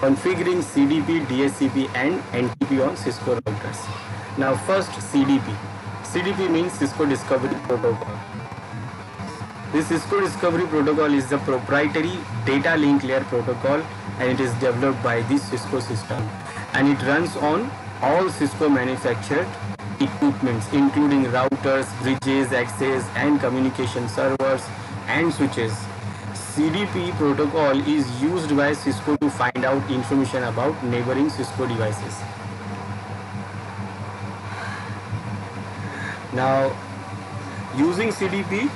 configuring CDP, DHCP and NTP on Cisco routers. Now first CDP. CDP means Cisco Discovery Protocol. This Cisco Discovery Protocol is the proprietary data link layer protocol, and it is developed by the Cisco system, and it runs on all Cisco manufactured equipments including routers, bridges, access and communication servers and switches. CDP protocol is used by Cisco to find out information about neighboring Cisco devices. Now, using CDP,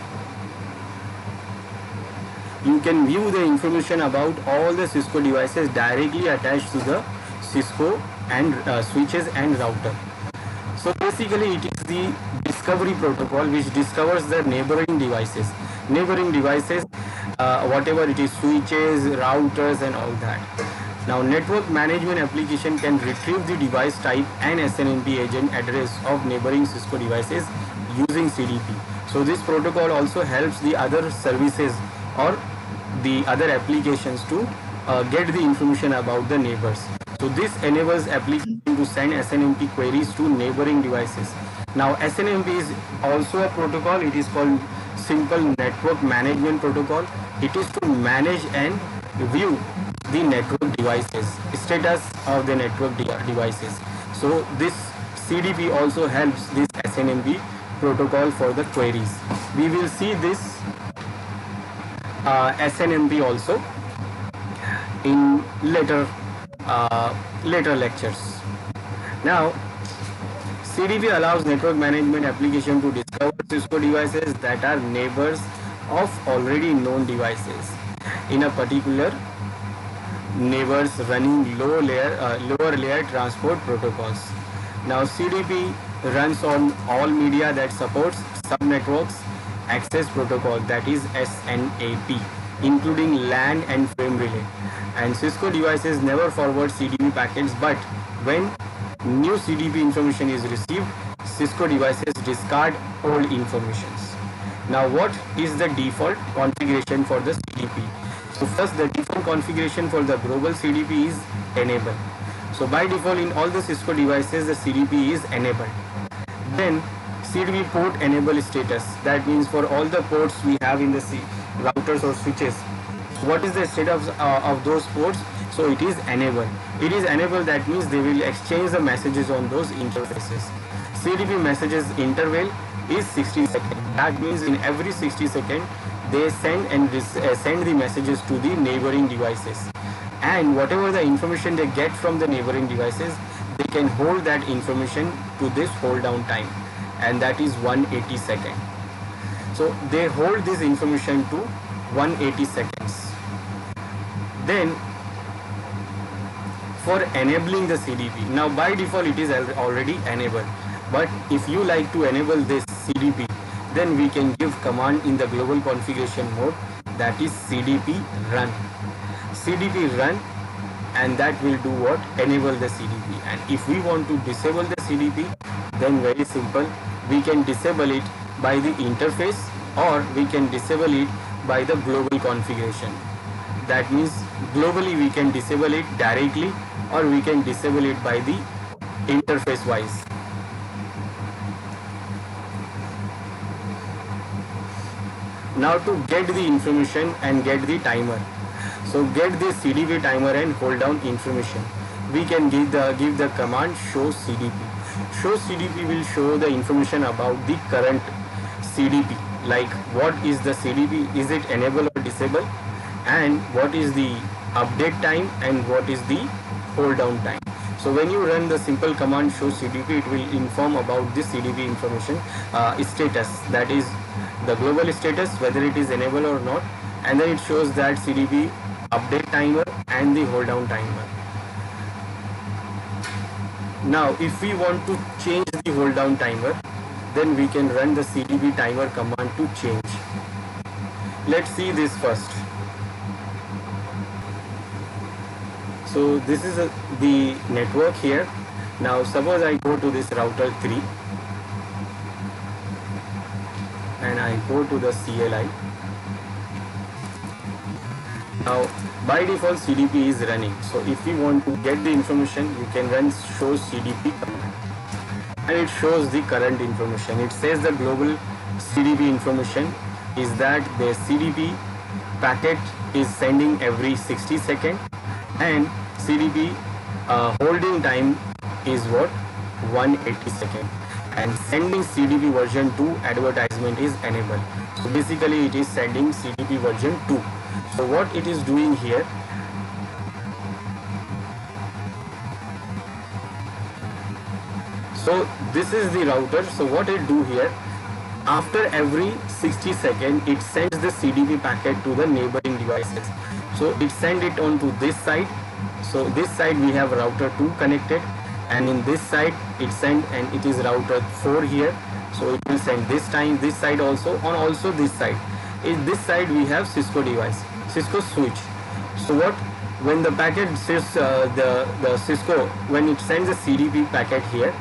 you can view the information about all the Cisco devices directly attached to the Cisco and switches and router. So basically it is the discovery protocol which discovers the neighboring devices. Whatever it is, switches, routers and all that. Now network management application can retrieve the device type and SNMP agent address of neighboring Cisco devices using CDP. So this protocol also helps the other services or the other applications to get the information about the neighbors. So this enables application to send SNMP queries to neighboring devices. Now SNMP is also a protocol. It is called Simple Network Management Protocol. It is to manage and view the network devices, status of the network devices. So this CDP also helps this SNMP protocol for the queries. We will see this SNMP also in later lectures. Now CDP allows network management application to discover Cisco devices that are neighbors of already known devices in a particular neighbors running lower layer transport protocols. Now CDP runs on all media that supports subnetworks access protocol, that is SNAP, including LAN and frame relay. And Cisco devices never forward CDP packets, but when new CDP information is received, Cisco devices discard old informations. Now what is the default configuration for the CDP? So first, the default configuration for the global CDP is enable. So by default in all the Cisco devices the CDP is enabled. Then CDP port enable status, that means for all the ports we have in the routers or switches, what is the status of those ports? So it is enabled. It is enabled, that means they will exchange the messages on those interfaces. CDP messages interval is 60 seconds. That means in every 60 seconds they send the messages to the neighboring devices, and whatever the information they get from the neighboring devices, they can hold that information to this hold down time, and that is 180 seconds. So they hold this information to 180 seconds. Then for enabling the CDP, now by default it is already enabled, but if you like to enable this CDP, then we can give command in the global configuration mode, that is CDP run. CDP run, and that will do what? Enable the CDP. And if we want to disable the CDP, then very simple, we can disable it by the interface, or we can disable it by the global configuration. That means globally we can disable it directly, or we can disable it by the interface wise. Now to get the information and get the timer. So get the CDP timer and hold down information. We can give the command show CDP. Show CDP will show the information about the current CDP, like what is the CDP, is it enable or disable, and what is the update time and what is the hold down time. So when you run the simple command show CDP, it will inform about the CDP information status, that is the global status, whether it is enabled or not, and then it shows that CDP update timer and the hold down timer. Now if we want to change the hold down timer, then we can run the CDP timer command to change. Let's see this first. So this is the network here. Now suppose I go to this router 3 and I go to the CLI. Now by default CDP is running, so if we want to get the information, you can run show CDP command and it shows the current information. It says the global CDP information is that the CDP packet is sending every 60 seconds and CDP holding time is what, 180 seconds, and sending CDP version 2 advertisement is enabled. So basically it is sending CDP version 2. So what it is doing here, so this is the router. So what it do here, after every 60 seconds it sends the CDP packet to the neighboring devices. So it send it onto this side. So this side we have router 2 connected, and in this side it send, and it is router 4 here. So it will send this time this side also, on also this side. In this side we have Cisco device, Cisco switch. So what, when the packet says the Cisco, when it sends a CDP packet here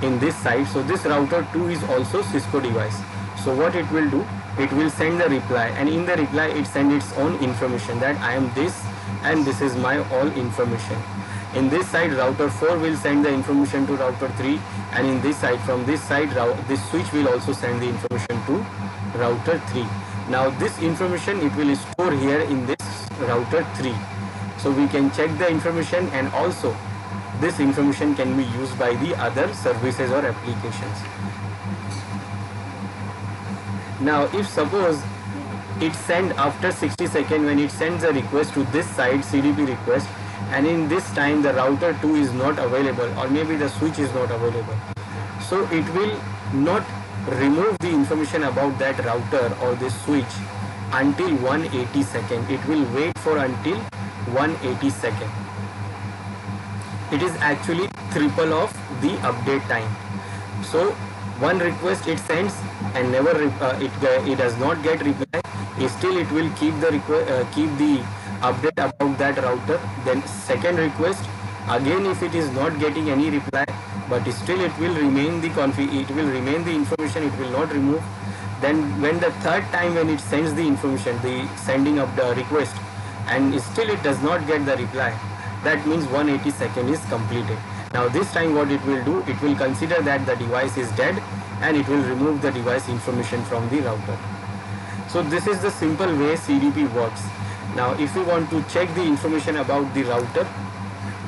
in this side, so this router 2 is also Cisco device. So what it will do, it will send the reply, and in the reply it send its own information that I am this and this is my all information. In this side router 4 will send the information to router 3, and in this side, from this side, this switch will also send the information to router 3. Now this information it will store here in this router 3. So we can check the information, and also this information can be used by the other services or applications. Now if suppose it send after 60 seconds, when it sends a request to this side, CDP request, and in this time the router 2 is not available, or maybe the switch is not available, so it will not remove the information about that router or this switch until 180 seconds. It will wait for until 180 seconds. It is actually triple of the update time. So one request it sends and never it does not get reply, still it will keep the update about that router. Then second request, again if it is not getting any reply, but still it will remain the it will remain the information, it will not remove. Then when the third time when it sends the information, the sending of the request, and still it does not get the reply, that means 180 seconds is completed. Now this time what it will do, it will consider that the device is dead and it will remove the device information from the router. So this is the simple way CDP works. Now if we want to check the information about the router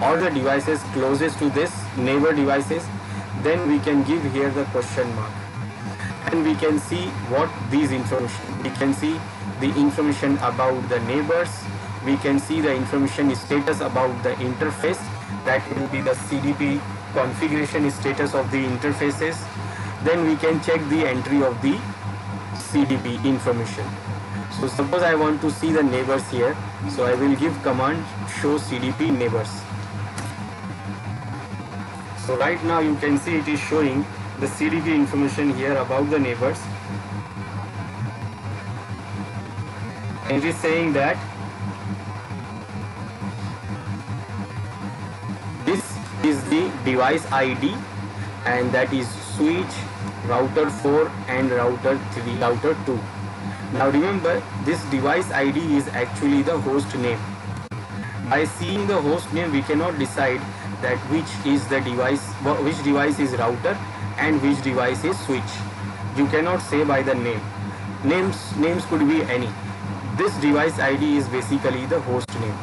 or the devices closest to this neighbor devices, then we can give here the question mark, and we can see what these information. We can see the information about the neighbors, we can see the information status about the interface, that will be the CDP configuration status of the interfaces. Then we can check the entry of the CDP information. So suppose I want to see the neighbors here, so I will give command show CDP neighbors. So right now you can see it is showing the CDP information here about the neighbors, and it is saying that this is the device ID, and that is switch, router 4 and router 3, router 2. Now remember, this device ID is actually the host name. By seeing the host name, we cannot decide that which is the device, which device is router and which device is switch. You cannot say by the name. Names could be any. This device ID is basically the host name.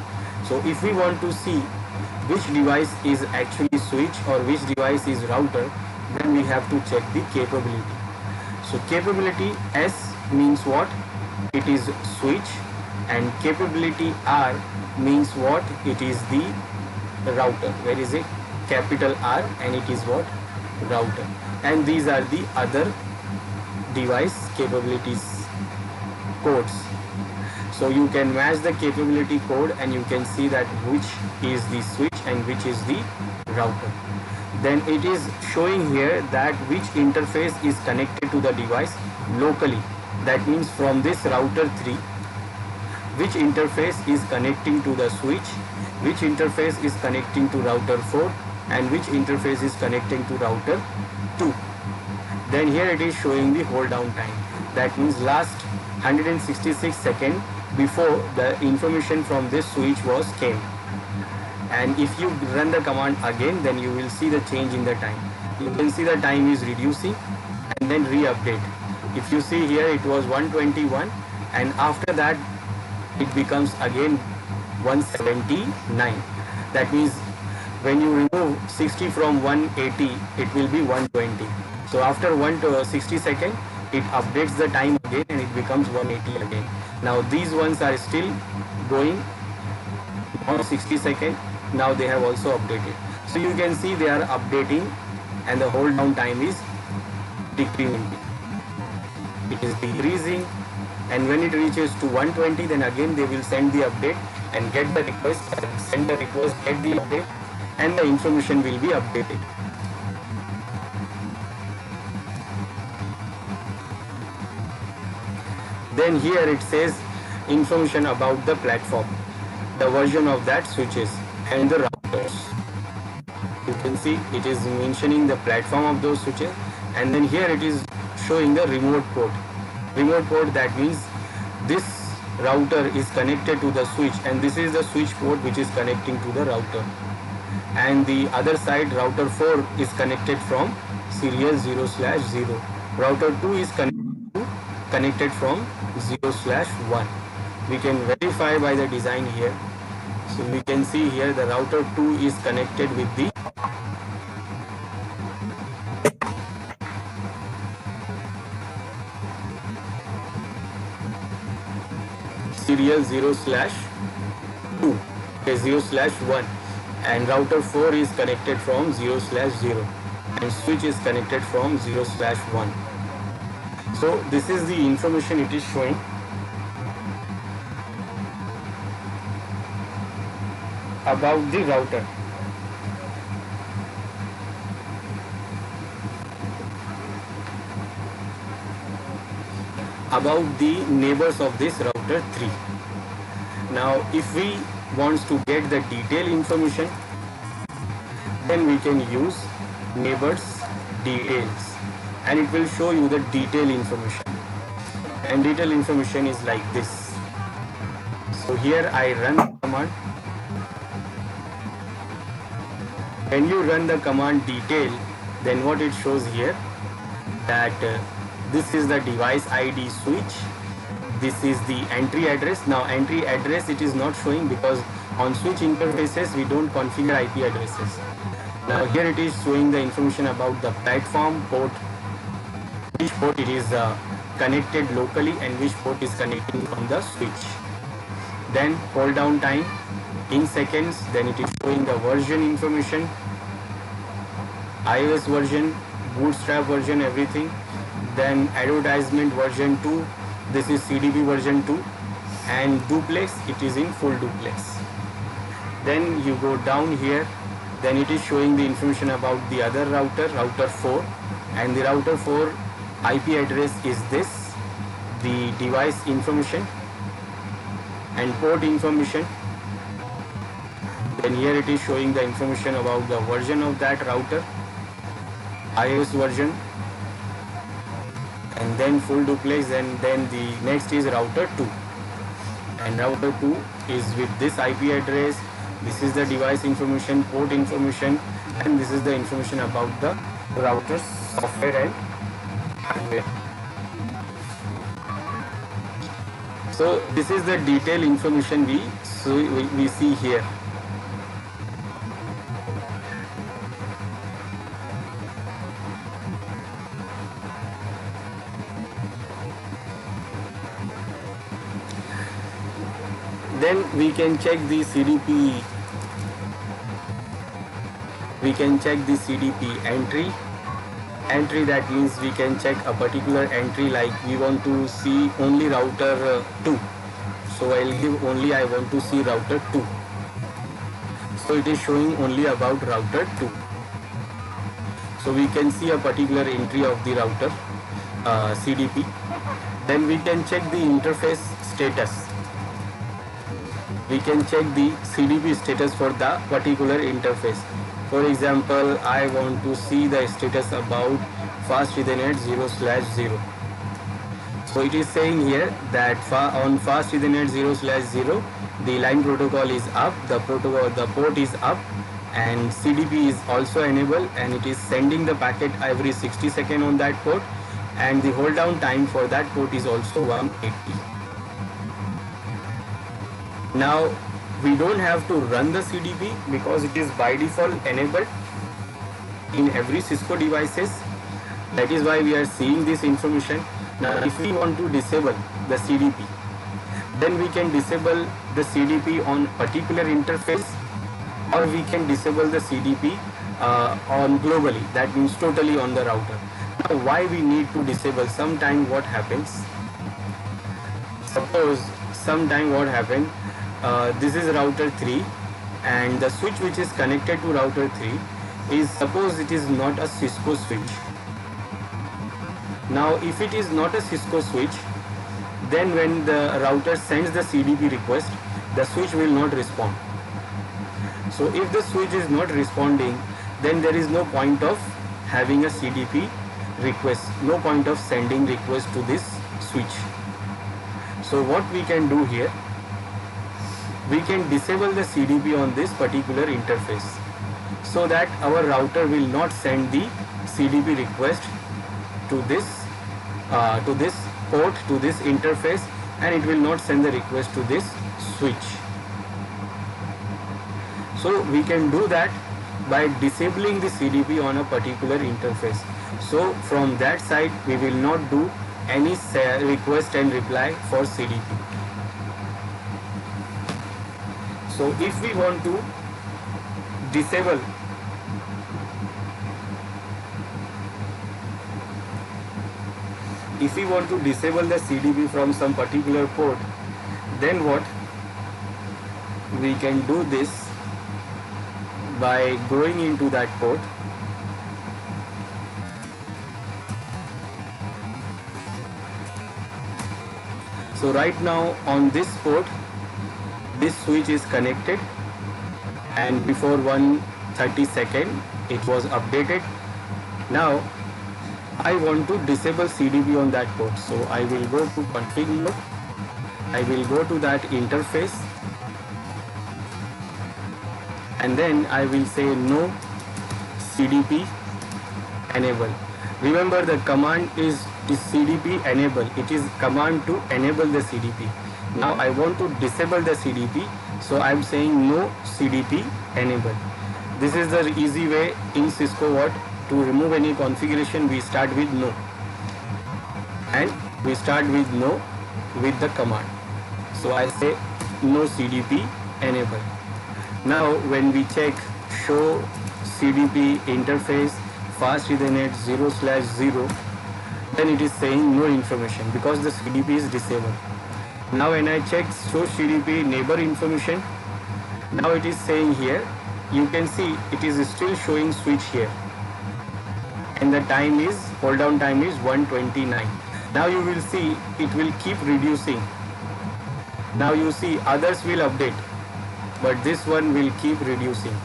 So if we want to see which device is actually switch or which device is router, then we have to check the capability. So capability S means what? It is switch, and capability R means what? It is the router. Where is it? Capital R, and it is what? Router. And these are the other device capabilities codes. So you can match the capability code and you can see that which is the switch and which is the router. Then it is showing here that which interface is connected to the device locally. That means from this router 3, which interface is connecting to the switch, which interface is connecting to router 4, and which interface is connecting to router 2. Then here it is showing the hold down time. That means last 166 seconds before the information from this switch was came. And if you run the command again, then you will see the change in the time. You can see the time is reducing and then re-update. If you see here, it was 121 and after that it becomes again 179. That means when you remove 60 from 180, it will be 120. So after 160 seconds, it updates the time again and it becomes 180 again. Now these ones are still going on 60 seconds. Now they have also updated. So you can see they are updating and the hold down time is decreasing. It is decreasing, and when it reaches to 120, then again they will send the update and get the request, send the request, get the update, and the information will be updated. Then here it says information about the platform, the version of that switches and the routers. You can see it is mentioning the platform of those switches, and then here it is showing the remote port. Remote port, that means this router is connected to the switch and this is the switch port which is connecting to the router, and the other side router 4 is connected from serial 0/0. Router 2 is connected from 0/1. We can verify by the design here. So we can see here the router 2 is connected with the serial 0/2, 0/1, and router 4 is connected from 0/0 and switch is connected from 0/1. So this is the information it is showing. About the router. About the neighbors of this router 3. Now if we want to get the detailed information, then we can use neighbors details and it will show you the detailed information, and detailed information is like this. So here I run the command. When you run the command detail, then what it shows here, that this is the device ID switch, this is the entry address. Now entry address it is not showing because on switch interfaces we don't configure IP addresses. Now here it is showing the information about the platform port, which port it is connected locally and which port is connecting from the switch. Then hold down time in seconds, then it is showing the version information, iOS version, bootstrap version, everything. Then advertisement version 2, this is CDP version 2, and duplex, it is in full duplex. Then you go down here, then it is showing the information about the other router, router 4, and the router 4 IP address is this, the device information and port information. Then here it is showing the information about the version of that router, iOS version, and then full duplex, and then the next is router 2, and router 2 is with this IP address. This is the device information, port information, and this is the information about the router's software and hardware. So this is the detailed information we see here. Then we can check the CDP. We can check the CDP entry. Entry, that means we can check a particular entry, like we want to see only router 2. So I'll give only I want to see router 2. So it is showing only about router 2. So we can see a particular entry of the router CDP. Then we can check the interface status. We can check the CDP status for the particular interface. For example, I want to see the status about fast Ethernet 0/0. So it is saying here that on fast Ethernet 0/0, the line protocol is up, the port is up, and CDP is also enabled, and it is sending the packet every 60 seconds on that port, and the hold down time for that port is also 180. Now we don't have to run the CDP because it is by default enabled in every Cisco devices. That is why we are seeing this information. Now if we want to disable the CDP, then we can disable the CDP on particular interface, or we can disable the CDP on globally, that means totally on the router. Now why we need to disable? Sometime what happens, suppose sometime what happened, this is router 3 and the switch which is connected to router 3 is, suppose it is not a Cisco switch. Now if it is not a Cisco switch, then when the router sends the CDP request, the switch will not respond. So if the switch is not responding, then there is no point of having a CDP request, no point of sending request to this switch. So what we can do here, we can disable the CDP on this particular interface so that our router will not send the CDP request to this port, to this interface, and it will not send the request to this switch. So we can do that by disabling the CDP on a particular interface. So from that side we will not do any request and reply for CDP. So if we want to disable the CDP from some particular port, then what we can do this by going into that port. So right now on this port, this switch is connected, and before 130 seconds it was updated. Now I want to disable CDP on that port, so I will go to config mode, I will go to that interface, and then I will say no CDP enable. Remember, the command is CDP enable, it is command to enable the CDP. Now I want to disable the CDP, so I am saying no CDP enable. This is the easy way in Cisco what to remove any configuration. We start with no, and we start with no with the command. So I say no CDP enable. Now when we check show CDP interface fast Ethernet 0/0, then it is saying no information because the CDP is disabled. Now when I check show CDP neighbor information, now it is saying here, you can see it is still showing switch here, and the time is, hold down time is 129. Now you will see it will keep reducing. Now you see others will update, but this one will keep reducing.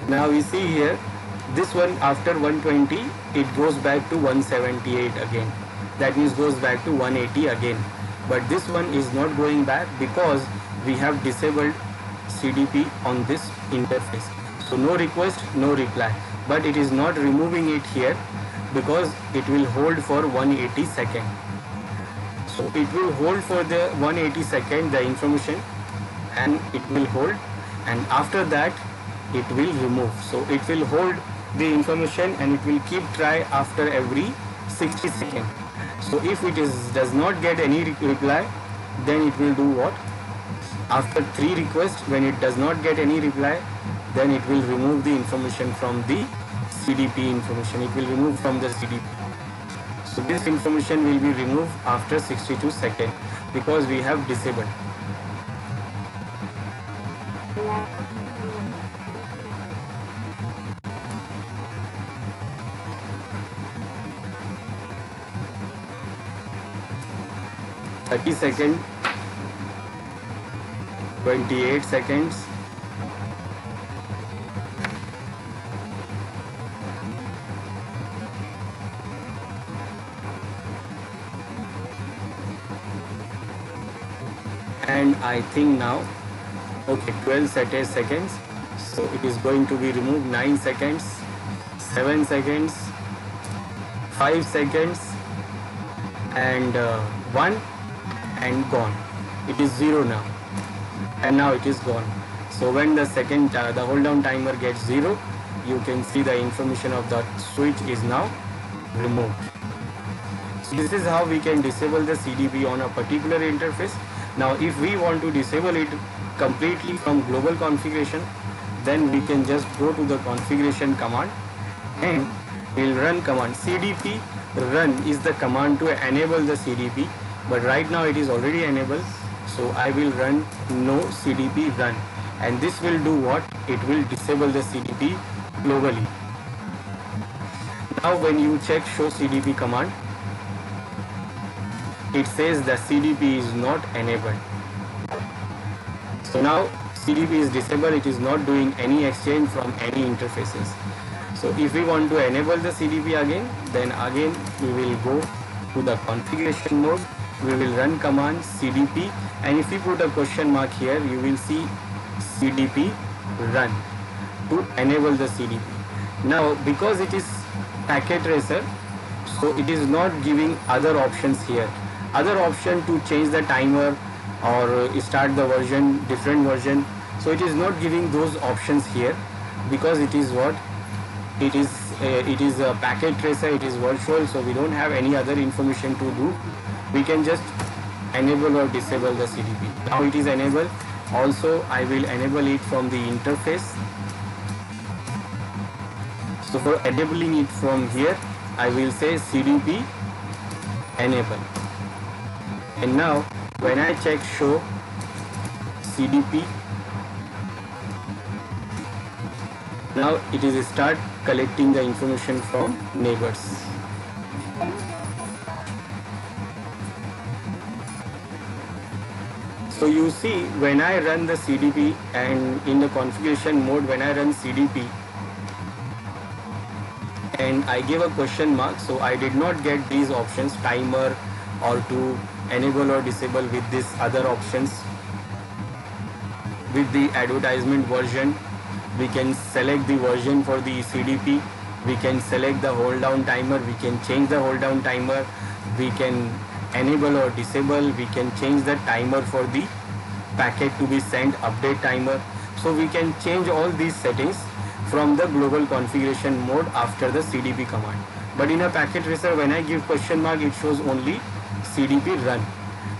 Now we see here, this one after 120 it goes back to 178 again, that means goes back to 180 again, but this one is not going back because we have disabled CDP on this interface. So no request, no reply, but it is not removing it here because it will hold for 180 seconds. So it will hold for the 180 seconds the information, and it will hold, and after that it will remove. So it will hold the information and it will keep try after every 60 seconds. So if it does not get any reply, then it will do what? After 3 requests, when it does not get any reply, then it will remove the information from the CDP information. It will remove from the CDP. So this information will be removed after 62 seconds because we have disabled. "30 seconds, 28 seconds, and I think now, okay, 12 seconds, so it is going to be removed. 9 seconds, 7 seconds, 5 seconds, and 1, and gone. It is 0 now, and now it is gone. So when the the hold down timer gets 0, you can see the information of the switch is now removed. So this is how we can disable the CDP on a particular interface. Now if we want to disable it completely from global configuration, then we can just go to the configuration command and we'll run command CDP run is the command to enable the CDP, but right now it is already enabled, so I will run no CDP run, and this will do what? It will disable the CDP globally. Now when you check show CDP command, it says the CDP is not enabled. So now CDP is disabled, it is not doing any exchange from any interfaces. So if we want to enable the CDP again, then again we will go to the configuration mode, we will run command CDP, and if we put a question mark here, you will see CDP run to enable the CDP. Now because it is packet tracer, so it is not giving other options here. Other option to change the timer or start the version, different version. So it is not giving those options here because it is what? It is a packet tracer, it is virtual, so we don't have any other information to do. We can just enable or disable the CDP. Now it is enabled. Also I will enable it from the interface. So for enabling it from here, I will say CDP enable. And now when I check show CDP, now it is start collecting the information from neighbors. So you see, when I run the CDP and in the configuration mode, when I run CDP and I give a question mark, so I did not get these options, timer or to enable or disable with these other options. With the advertisement version, we can select the version for the CDP, we can select the hold down timer, we can change the hold down timer, we can enable or disable, we can change the timer for the packet to be sent, update timer. So we can change all these settings from the global configuration mode after the CDP command. But in a packet tracer, when I give question mark, it shows only CDP run,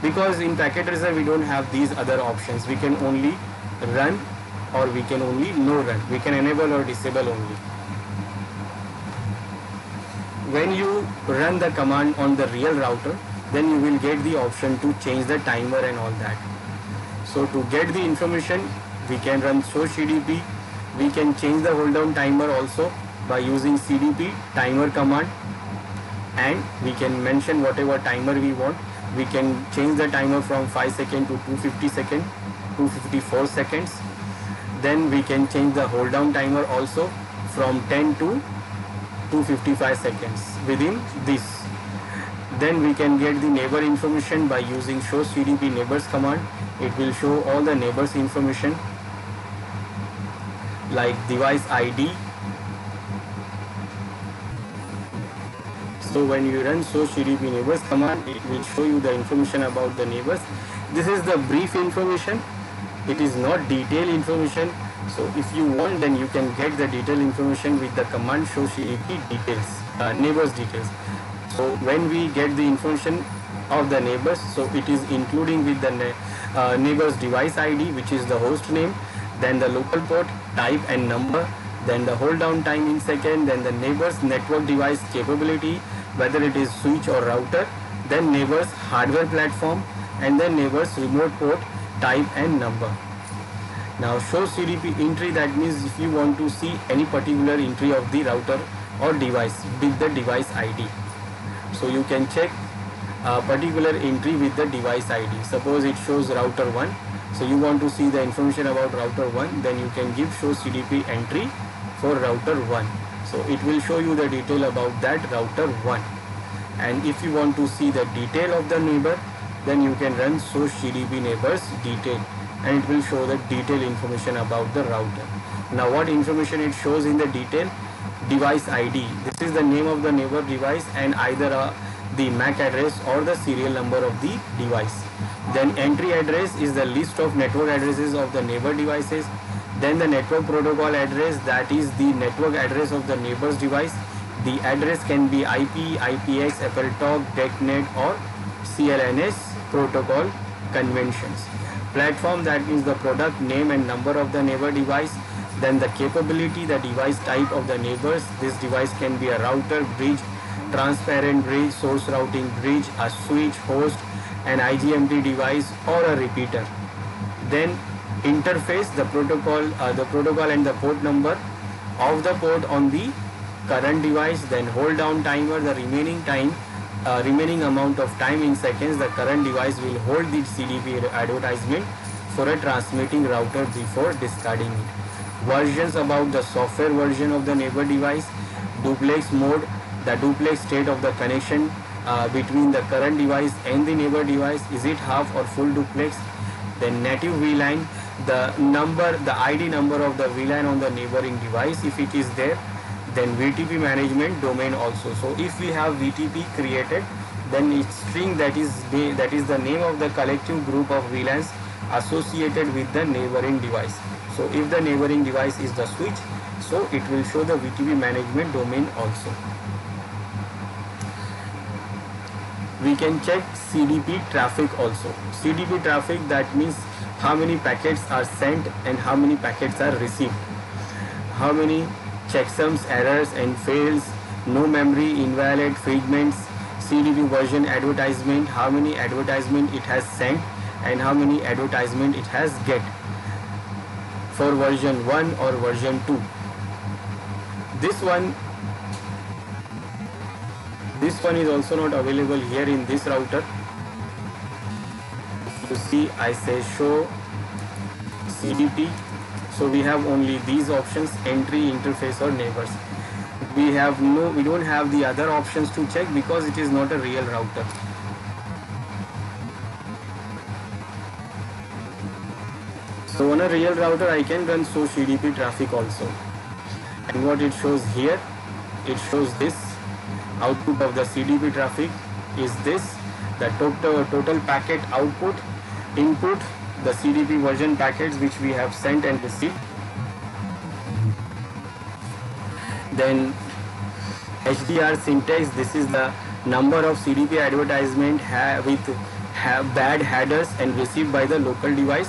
because in packet tracer we don't have these other options. We can only run or we can only no run. We can enable or disable only. When you run the command on the real router, then you will get the option to change the timer and all that. So to get the information, we can run show CDP. We can change the hold down timer also by using CDP timer command, and we can mention whatever timer we want. We can change the timer from 5 seconds to 250 seconds, 254 seconds. Then we can change the hold down timer also from 10 to 255 seconds within this. Then we can get the neighbor information by using show CDP neighbors command. It will show all the neighbors information like device ID. So when you run show CDP neighbors command, it will show you the information about the neighbors. This is the brief information. It is not detailed information. So if you want, then you can get the detailed information with the command show CDP details, neighbors details. So when we get the information of the neighbors, so it is including with the neighbor's device ID, which is the host name, then the local port, type and number, then the hold down time in second, then the neighbor's network device capability, whether it is switch or router, then neighbor's hardware platform, and then neighbor's remote port, type and number. Now show CDP entry, that means if you want to see any particular entry of the router or device with the device ID. So you can check a particular entry with the device ID. Suppose it shows router 1. So you want to see the information about router 1, then you can give show CDP entry for router 1. So it will show you the detail about that router 1. And if you want to see the detail of the neighbor, then you can run source CDP neighbors detail, and it will show the detailed information about the router. Now what information it shows in the detail? Device ID. This is the name of the neighbor device and either the MAC address or the serial number of the device. Then entry address is the list of network addresses of the neighbor devices. Then the network protocol address, that is the network address of the neighbor's device. The address can be IP, IPX, AppleTalk, DECnet or CLNS protocol conventions. Platform, that means the product name and number of the neighbor device. Then the capability, the device type of the neighbors. This device can be a router, bridge, transparent bridge, source routing bridge, a switch, host, an IGMT device or a repeater. Then interface, the protocol and the port number of the port on the current device. Then hold down timer, the remaining amount of time in seconds the current device will hold the CDP advertisement for a transmitting router before discarding it. Versions about the software version of the neighbor device. Duplex mode, the duplex state of the connection between the current device and the neighbor device. Is it half or full duplex? Then native VLAN, the ID number of the VLAN on the neighboring device if it is there. Then VTP management domain also. So if we have VTP created, then its string, that is the name of the collective group of VLANs associated with the neighboring device. So if the neighboring device is the switch, so it will show the VTP management domain also. We can check CDP traffic also. CDP traffic, that means how many packets are sent and how many packets are received. How many checksums, errors and fails, no memory, invalid, fragments, CDP version advertisement, how many advertisement it has sent and how many advertisement it has get for version 1 or version 2. This one is also not available here in this router. You see, I say show CDP. So we have only these options: entry, interface or neighbors. We don't have the other options to check because it is not a real router. So on a real router I can run source CDP traffic also. And what it shows here, it shows this output of the CDP traffic is this, the total packet output, input, the CDP version packets which we have sent and received. Then HDR syntax, this is the number of CDP advertisement with bad headers and received by the local device.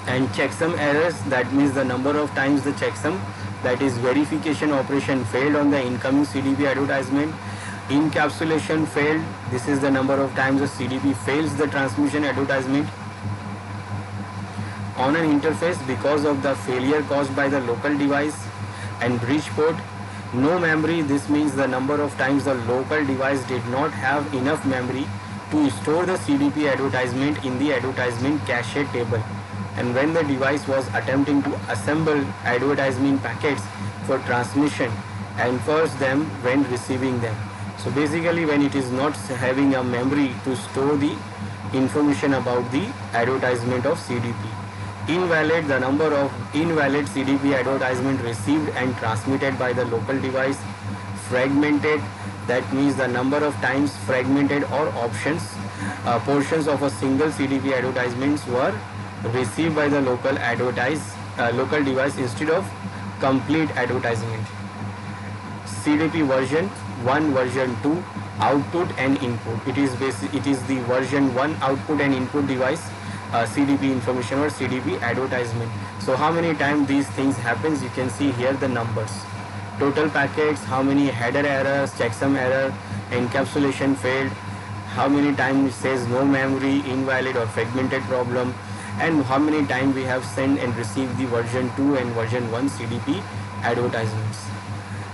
And checksum errors, that means the number of times the checksum, that is verification operation, failed on the incoming CDP advertisement. Encapsulation failed, this is the number of times the CDP fails the transmission advertisement. On an interface, because of the failure caused by the local device. And bridge port, no memory, this means the number of times the local device did not have enough memory to store the CDP advertisement in the advertisement cache table, and when the device was attempting to assemble advertisement packets for transmission and first them when receiving them. So basically when it is not having a memory to store the information about the advertisement of CDP. Invalid, the number of invalid CDP advertisement received and transmitted by the local device. Fragmented, that means the number of times fragmented or portions of a single CDP advertisements were received by the local device instead of complete advertisement. CDP version 1, version 2, output and input. It is the version 1 output and input device, CDP information or CDP advertisement. So how many times these things happens, you can see here the numbers. Total packets, how many header errors, checksum error, encapsulation failed, how many times it says no memory, invalid or fragmented problem, and how many times we have sent and received the version 2 and version 1 CDP advertisements.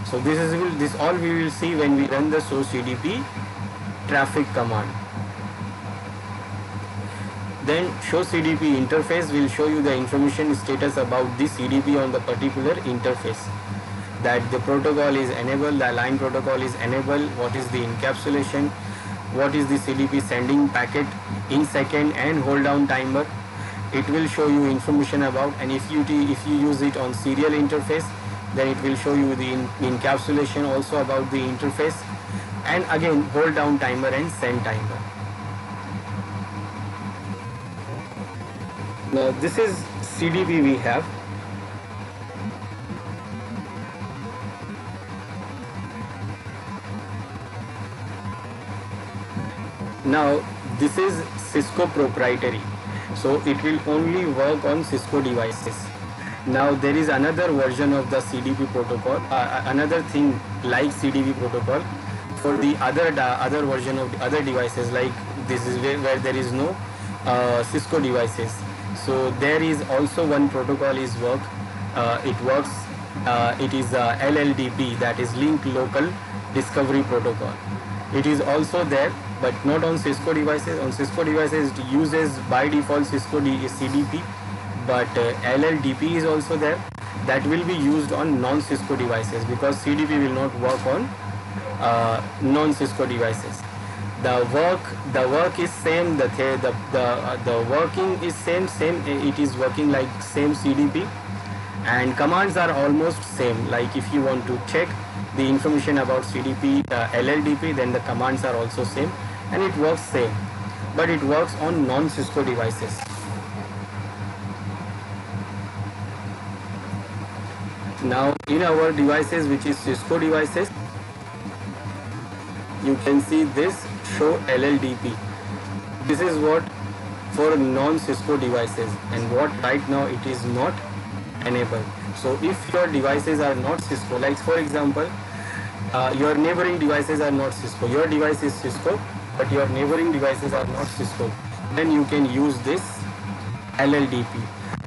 So this all we will see when we run the source CDP traffic command. Then show CDP interface will show you the information status about the CDP on the particular interface. That the protocol is enabled, the line protocol is enabled, what is the encapsulation, what is the CDP sending packet in second and hold down timer. It will show you information about, and if you use it on serial interface, then it will show you the encapsulation also about the interface, and again hold down timer and send timer. Now this is CDP we have. Now this is Cisco proprietary, so it will only work on Cisco devices. Now there is another version of the CDP protocol, another thing like CDP protocol for the other version of the other devices, like this is where there is no Cisco devices. So there is also one protocol is work. It works. It is LLDP, that is Link Local Discovery Protocol. It is also there, but not on Cisco devices. On Cisco devices it uses by default Cisco CDP, but LLDP is also there. That will be used on non-Cisco devices because CDP will not work on non-Cisco devices. The work is same. The working is same. It is working like same CDP, and commands are almost same. Like if you want to check the information about CDP LLDP, then the commands are also same, and it works same, but it works on non-Cisco devices. Now in our devices, which is Cisco devices, you can see this show LLDP. This is what for non-Cisco devices, and what right now it is not enabled. So if your devices are not Cisco, like for example your neighboring devices are not Cisco, your device is Cisco but your neighboring devices are not Cisco, then you can use this LLDP.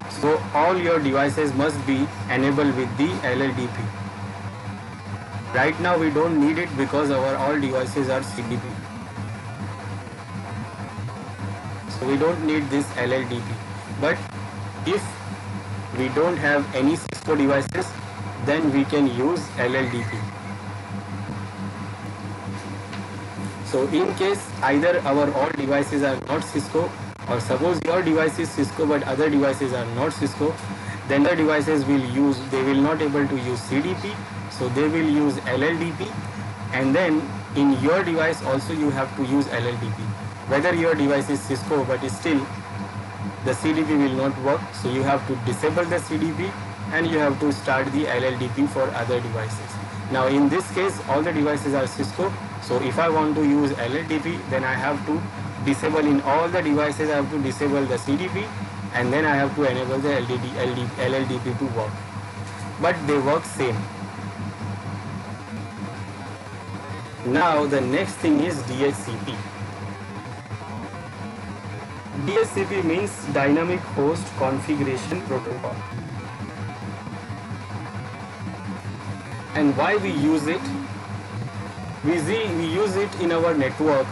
So all your devices must be enabled with the LLDP. Right now we don't need it because our all devices are CDP. So we don't need this LLDP. But if we don't have any Cisco devices, then we can use LLDP. So in case either our all devices are not Cisco, or suppose your device is Cisco but other devices are not Cisco, then the devices they will not able to use CDP, so they will use LLDP, and then in your device also you have to use LLDP. Whether your device is Cisco but still the CDP will not work, so you have to disable the CDP and you have to start the LLDP for other devices. Now in this case all the devices are Cisco, so if I want to use LLDP, then I have to disable in all the devices, I have to disable the CDP, and then I have to enable the LLDP to work. But they work same. Now the next thing is DHCP. DHCP means Dynamic Host Configuration Protocol. And why we use it? We use it in our network.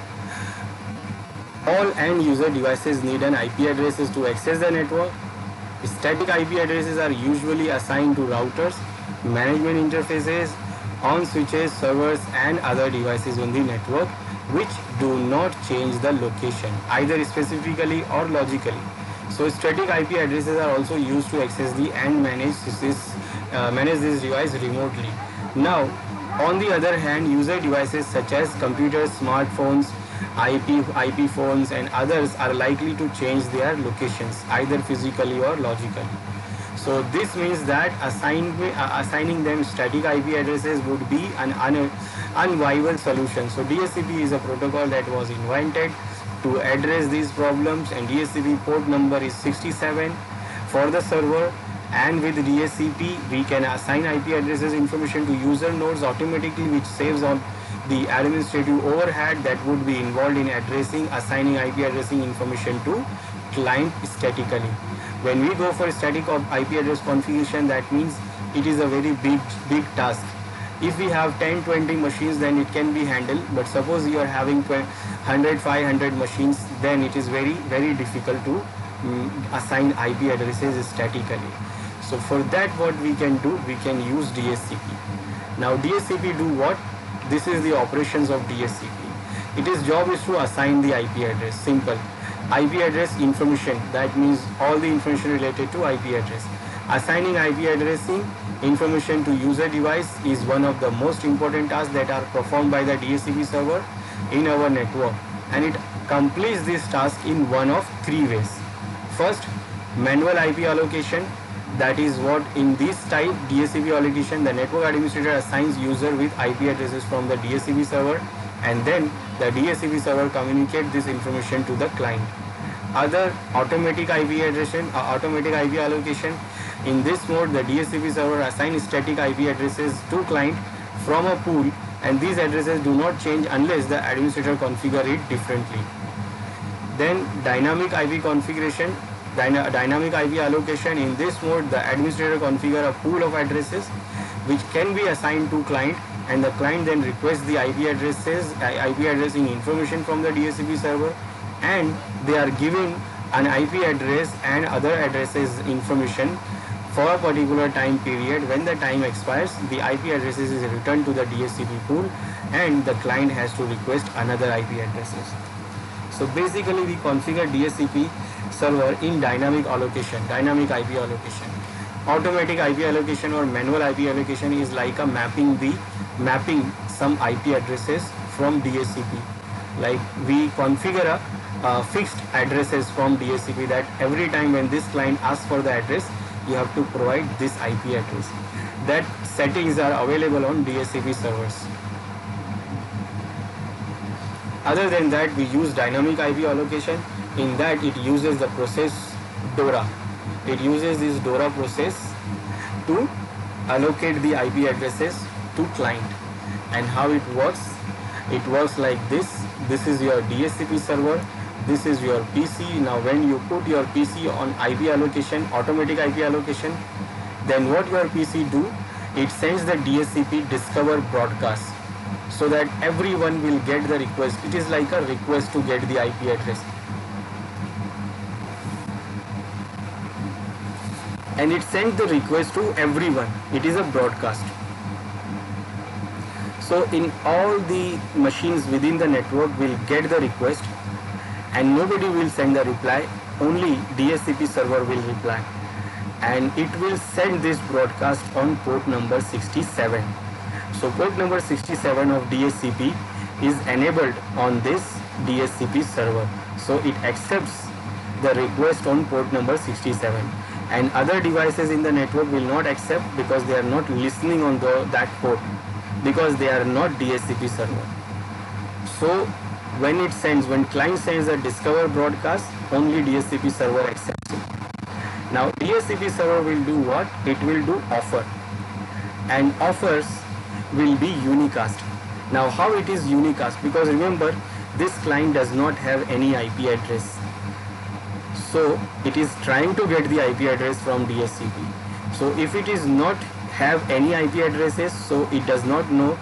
All end user devices need an IP addresses to access the network. Static IP addresses are usually assigned to routers, management interfaces, on switches, servers and other devices on the network, which do not change the location either specifically or logically. So static IP addresses are also used to access the and manage this device remotely. Now on the other hand, user devices such as computers, smartphones, IP phones and others are likely to change their locations either physically or logically. So this means that assigning them static IP addresses would be an unviable solution. So DHCP is a protocol that was invented to address these problems, and DHCP port number is 67 for the server. And with DHCP we can assign IP addresses information to user nodes automatically, which saves on the administrative overhead that would be involved in assigning IP addressing information to client statically. When we go for static IP address configuration, that means it is a very big task. If we have 10-20 machines, then it can be handled, but suppose you are having 100-500 machines, then it is very difficult to assign IP addresses statically. So for that, what we can do, we can use DHCP. Now DHCP do what? This is the operations of DHCP. Its job is to assign the IP address. Simple. IP address information, that means all the information related to IP address. Assigning IP addressing information to user device is one of the most important tasks that are performed by the DHCP server in our network, and it completes this task in one of three ways. First, manual IP allocation. That is what in this type DHCP allocation, the network administrator assigns user with IP addresses from the DHCP server, and then the DHCP server communicates this information to the client. Other automatic automatic IP allocation. In this mode, the DHCP server assigns static IP addresses to client from a pool, and these addresses do not change unless the administrator configure it differently. Then dynamic IP configuration. Dynamic IP allocation. In this mode, the administrator configure a pool of addresses which can be assigned to client, and the client then requests the IP addressing information from the DHCP server, and they are given an IP address and other addresses information for a particular time period. When the time expires, the IP addresses is returned to the DHCP pool, and the client has to request another IP addresses. So basically we configure DHCP server in dynamic IP allocation. Automatic IP allocation or manual IP allocation is like a mapping some IP addresses from DHCP. Like we configure a fixed addresses from DHCP, that every time when this client asks for the address, you have to provide this IP address. That settings are available on DHCP servers. Other than that, we use dynamic IP allocation. In that, it uses the process DORA. It uses this DORA process to allocate the IP addresses to client. And how it works? It works like this. This is your DHCP server. This is your PC. Now when you put your PC on IP allocation, automatic IP allocation, then what your PC do? It sends the DHCP discover broadcast, so that everyone will get the request. It is like a request to get the IP address. And it sends the request to everyone. It is a broadcast. So in all the machines within the network will get the request, and nobody will send the reply, only DHCP server will reply. And it will send this broadcast on port number 67. So port number 67 of DHCP is enabled on this DHCP server. So it accepts the request on port number 67. And other devices in the network will not accept, because they are not listening on that port, because they are not DHCP server. So when client sends a discover broadcast, only DHCP server accepts it. Now DHCP server will do what? It will do offer, and offers will be unicast. Now how it is unicast? Because remember, this client does not have any IP address. So it is trying to get the IP address from DHCP. So if it is not have any IP addresses, so it does not know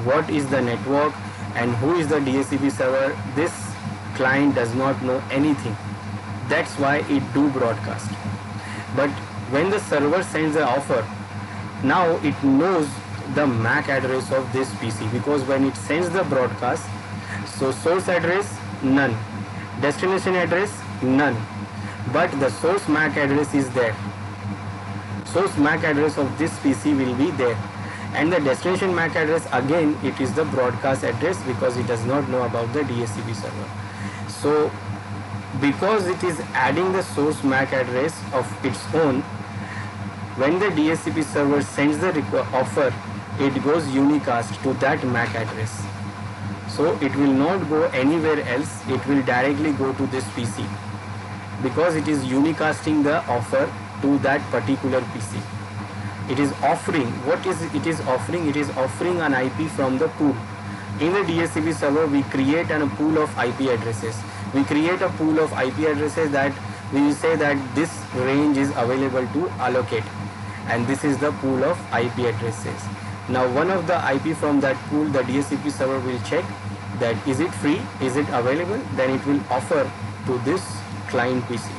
what is the network and who is the DHCP server. This client does not know anything. That's why it do broadcast. But when the server sends an offer, now it knows the MAC address of this PC, because when it sends the broadcast, so source address none, destination address none, but the source MAC address is there. Source MAC address of this PC will be there, and the destination MAC address, again it is the broadcast address, because it does not know about the DHCP server. So because it is adding the source MAC address of its own, when the DHCP server sends the offer, it goes unicast to that MAC address. So it will not go anywhere else, it will directly go to this PC, because it is unicasting the offer to that particular PC. It is offering, what is it is offering? It is offering an IP from the pool. In the DHCP server, we create a pool of IP addresses. We create a pool of IP addresses that we will say that this range is available to allocate, and this is the pool of IP addresses. Now one of the IP from that pool, the DHCP server will check that is it free, is it available, then it will offer to this client PC.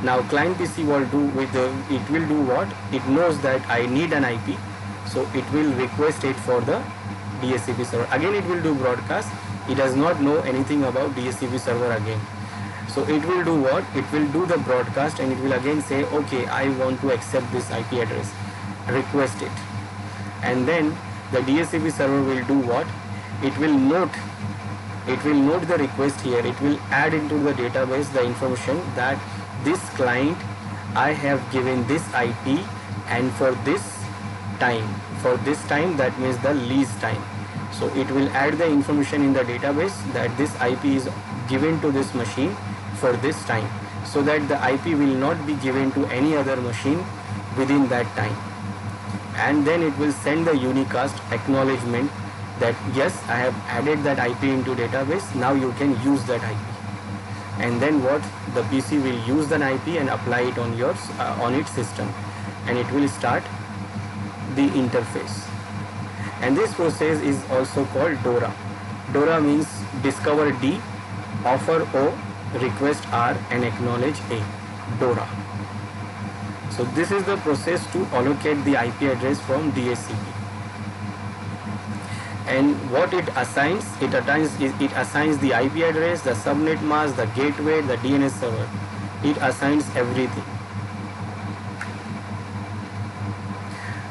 Now client PC will do it will do what? It knows that I need an IP, so it will request it for the DHCP server. Again it will do broadcast. It does not know anything about DHCP server again. So it will do what? It will do the broadcast and it will again say, okay, I want to accept this IP address, request it. And then the DHCP server will do what? It will note the request here. It will add into the database the information that this client, I have given this IP, and for this time, that means the lease time. So it will add the information in the database that this IP is given to this machine for this time, so that the IP will not be given to any other machine within that time. And then it will send the unicast acknowledgement that yes, I have added that IP into database, now you can use that IP. And then what? The PC will use that IP and apply it on on its system, and it will start the interface. And this process is also called DORA. DORA means discover D, offer O, request R, and acknowledge A. DORA. So this is the process to allocate the IP address from DHCP. And what it assigns? It assigns the IP address, the subnet mask, the gateway, the DNS server. It assigns everything.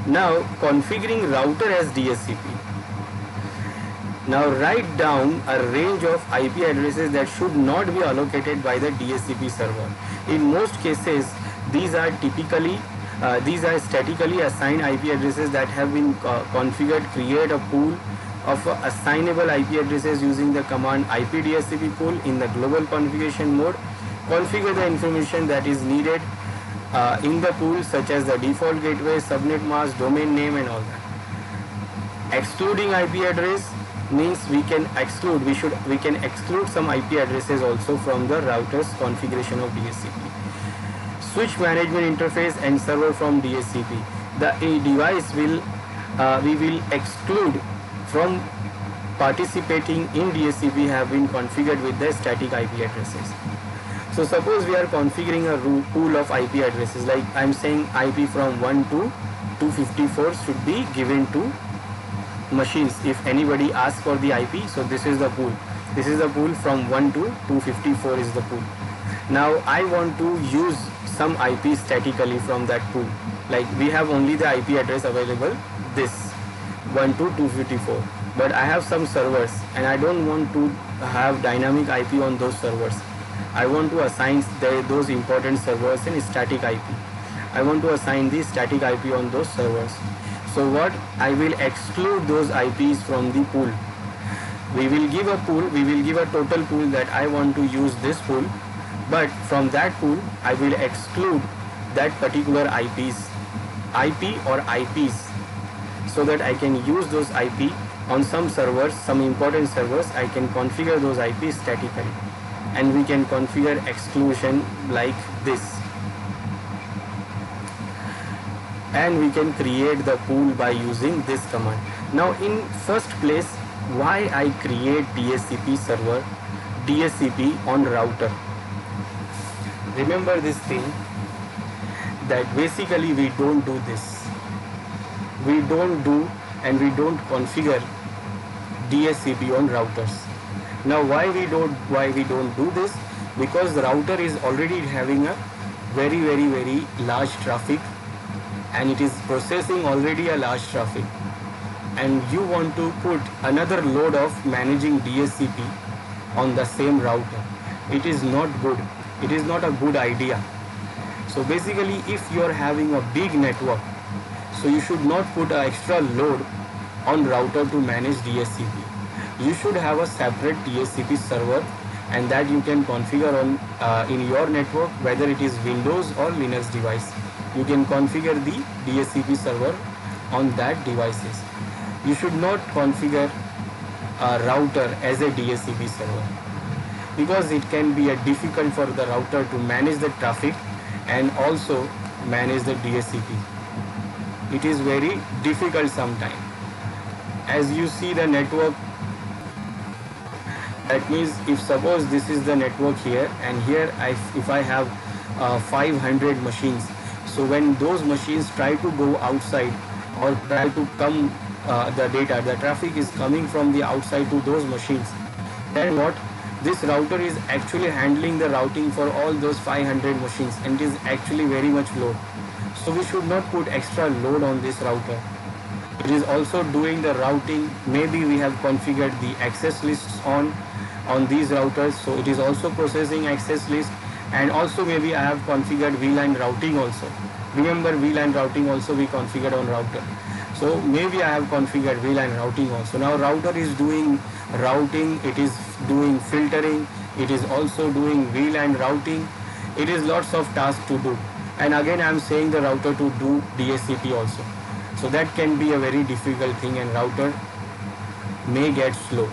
Now configuring router as DHCP. Now write down a range of IP addresses that should not be allocated by the DHCP server. In most cases, these are statically assigned IP addresses that have been configured. Create a pool of assignable IP addresses using the command ipdhcp pool in the global configuration mode. Configure the information that is needed in the pool, such as the default gateway, subnet mask, domain name, and all that. Excluding IP address means we can exclude some IP addresses also from the router's configuration of DHCP. Switch management interface and server from DHCP. The device we will exclude from participating in DHCP have been configured with the static IP addresses. So suppose we are configuring a pool of IP addresses, like I am saying IP from 1 to 254 should be given to machines if anybody asks for the IP. So this is the pool. This is the pool from 1 to 254 is the pool. Now I want to use some IP statically from that pool. Like we have only the IP address available, this 1 to 254. But I have some servers and I don't want to have dynamic IP on those servers. I want to assign those important servers in static IP. I want to assign the static IP on those servers. So what? I will exclude those IPs from the pool. We will give a total pool that I want to use this pool, but from that pool I will exclude that particular IP or IPs, so that I can use those IP on some servers, some important servers. I can configure those IPs statically, and we can configure exclusion like this. And we can create the pool by using this command. Now in first place, why I create DHCP server, DHCP on router? Remember this thing, that basically we don't do this. We don't do and we don't configure DHCP on routers. Now why we don't do this? Because the router is already having a very large traffic, and it is processing already a large traffic, and you want to put another load of managing DHCP on the same router. It is not good. It is not a good idea. So basically, if you are having a big network, so you should not put an extra load on router to manage DHCP. You should have a separate DHCP server, and that you can configure on in your network, whether it is Windows or Linux device. You can configure the DHCP server on that devices. You should not configure a router as a DHCP server, because it can be difficult for the router to manage the traffic and also manage the DHCP. It is very difficult sometimes. As you see the network, that means if suppose this is the network here, and here if I have 500 machines, so when those machines try to go outside or try to come, the traffic is coming from the outside to those machines. Then what? This router is actually handling the routing for all those 500 machines, and it is actually very much load. So we should not put extra load on this router. It is also doing the routing. Maybe we have configured the access lists on these routers, so it is also processing access list. And also maybe I have configured VLAN routing also. Remember, VLAN routing also we configured on router. So maybe I have configured VLAN routing also. Now router is doing routing, it is doing filtering, it is also doing VLAN routing. It is lots of tasks to do. And again I am saying the router to do DHCP also. So that can be a very difficult thing, and router may get slow.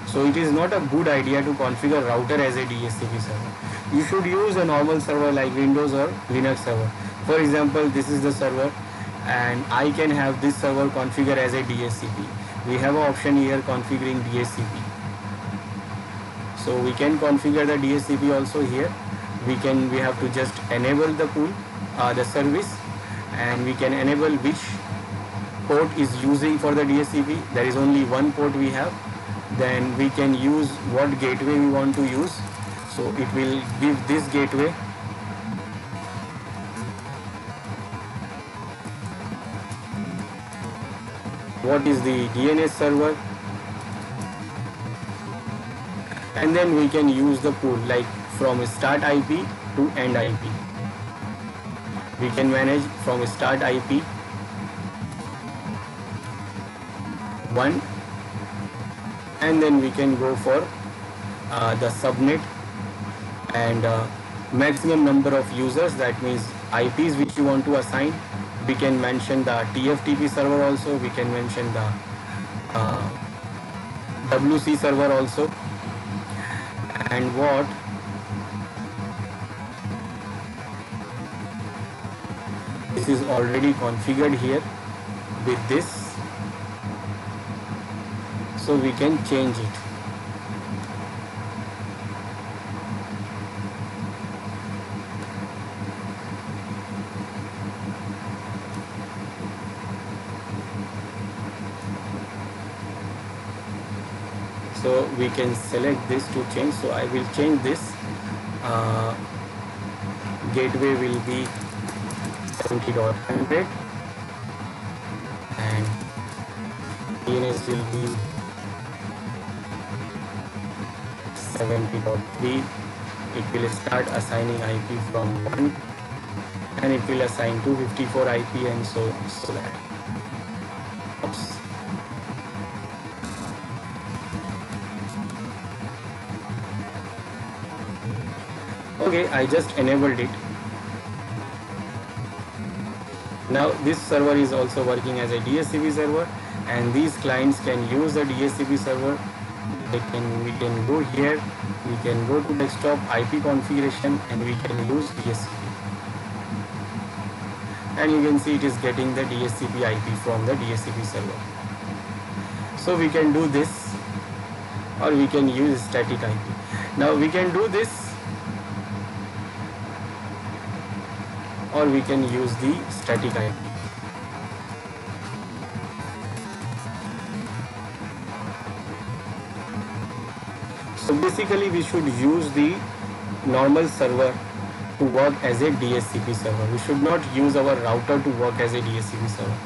So it is not a good idea to configure router as a DHCP server. You should use a normal server like Windows or Linux server. For example, this is the server, and I can have this server configured as a DHCP. We have an option here configuring DHCP. So we can configure the DHCP also here. We have to just enable the pool, the service, and we can enable which port is using for the DHCP. There is only one port we have. Then we can use what gateway we want to use. So it will give this gateway. What is the DNS server? And then we can use the pool like from start IP to end IP. We can manage from start IP 1, and then we can go for the subnet and maximum number of users, that means IPs which you want to assign. We can mention the TFTP server also, we can mention the WC server also. And what this is already configured here with this, so we can change it. So we can select this to change. So I will change this. Gateway will be 70.100 and DNS will be 70.3. It will start assigning IP from 1 and it will assign to 54 IP and so that. Oops. Okay, I just enabled it. Now this server is also working as a DHCP server, and these clients can use the DHCP server. We can go here, we can go to desktop IP configuration, and we can use DHCP. And you can see it is getting the DHCP IP from the DHCP server. So we can do this, or we can use static IP. Now we can do this, or we can use the static IP. So basically we should use the normal server to work as a DHCP server. We should not use our router to work as a DHCP server.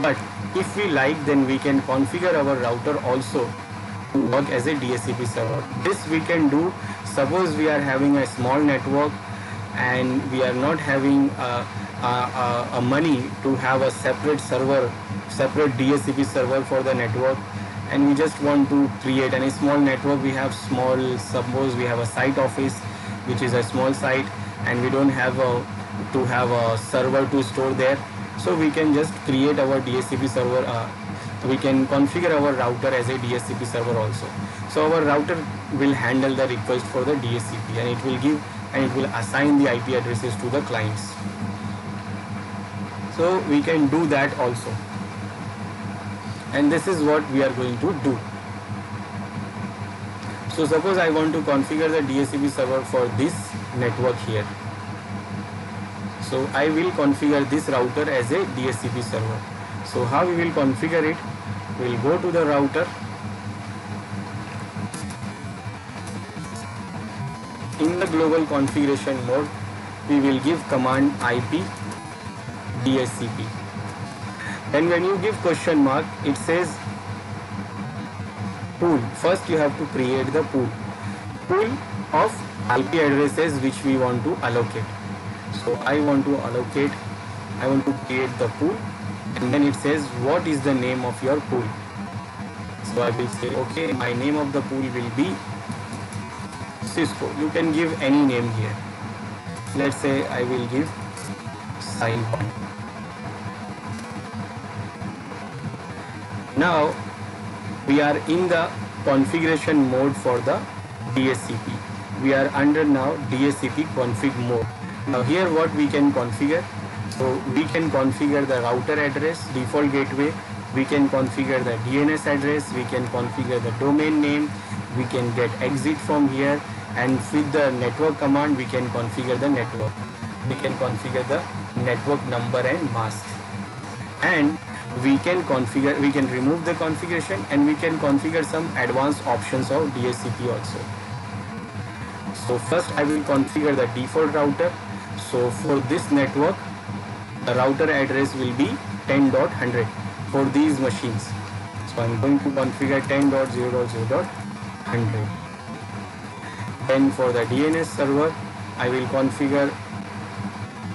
But if we like, then we can configure our router also to work as a DHCP server. This we can do. Suppose we are having a small network and we are not having a money to have a separate server, separate DHCP server for the network, and we just want to create a small network. We have small, suppose we have a site office which is a small site, and we don't have to have a server to store there. So we can just create our DHCP server. We can configure our router as a DHCP server also. So our router will handle the request for the DHCP, and it will give and it will assign the IP addresses to the clients. So we can do that also. And this is what we are going to do. So suppose I want to configure the DHCP server for this network here. So I will configure this router as a DHCP server. So how we will configure it? We will go to the router In the global configuration mode, we will give command IP DHCP. And when you give question mark, it says pool. First you have to create the pool of IP addresses which we want to allocate. So I want to create the pool, and then it says what is the name of your pool. So I will say okay, my name of the pool will be Cisco. You can give any name here. Let's say I will give SignPoint. Now we are in the configuration mode for the DHCP. We are under now DHCP config mode. Now here what we can configure. So we can configure the router address, default gateway. We can configure the DNS address. We can configure the domain name. We can get exit from here, and with the network command we can configure the network. We can configure the network number and mask, and we can remove the configuration, and we can configure some advanced options of DHCP also. So first I will configure the default router. So for this network, the router address will be 10.100 for these machines. So I'm going to configure 10.0.0.100. Then for the DNS server, I will configure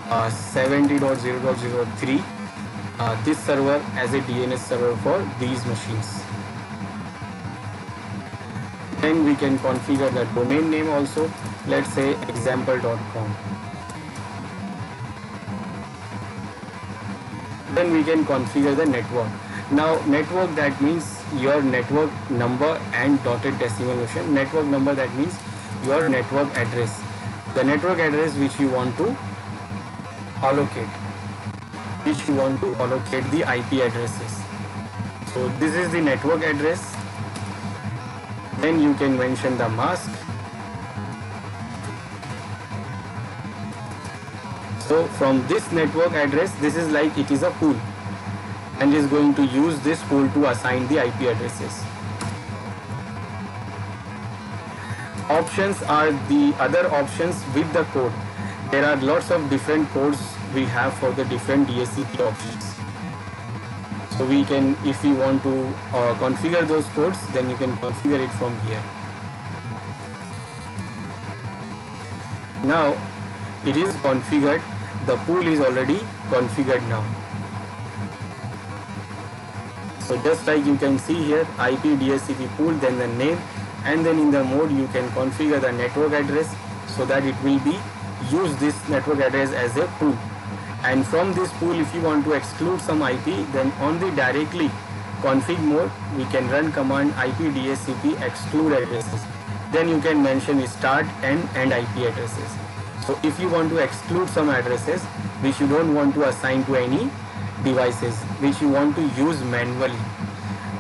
70.0.0.3 this server as a DNS server for these machines. Then we can configure the domain name also. Let's say example.com. Then we can configure the network. Now network, that means your network number and dotted decimal notation. Network number, that means your network address. The network address which you want to allocate. The IP addresses. So this is the network address. Then you can mention the mask. So from this network address, this is like it is a pool, and is going to use this pool to assign the IP addresses. Options are the other options with the code. There are lots of different codes we have for the different DHCP options. So we can, if we want to configure those codes, then you can configure it from here. Now it is configured. The pool is already configured now. So just like you can see here, IP DHCP pool, then the name, and then in the mode you can configure the network address so that it will be use this network address as a pool. And from this pool, if you want to exclude some IP, then on the directly config mode, we can run command IP DHCP exclude addresses. Then you can mention start and end IP addresses. So if you want to exclude some addresses which you don't want to assign to any devices, which you want to use manually,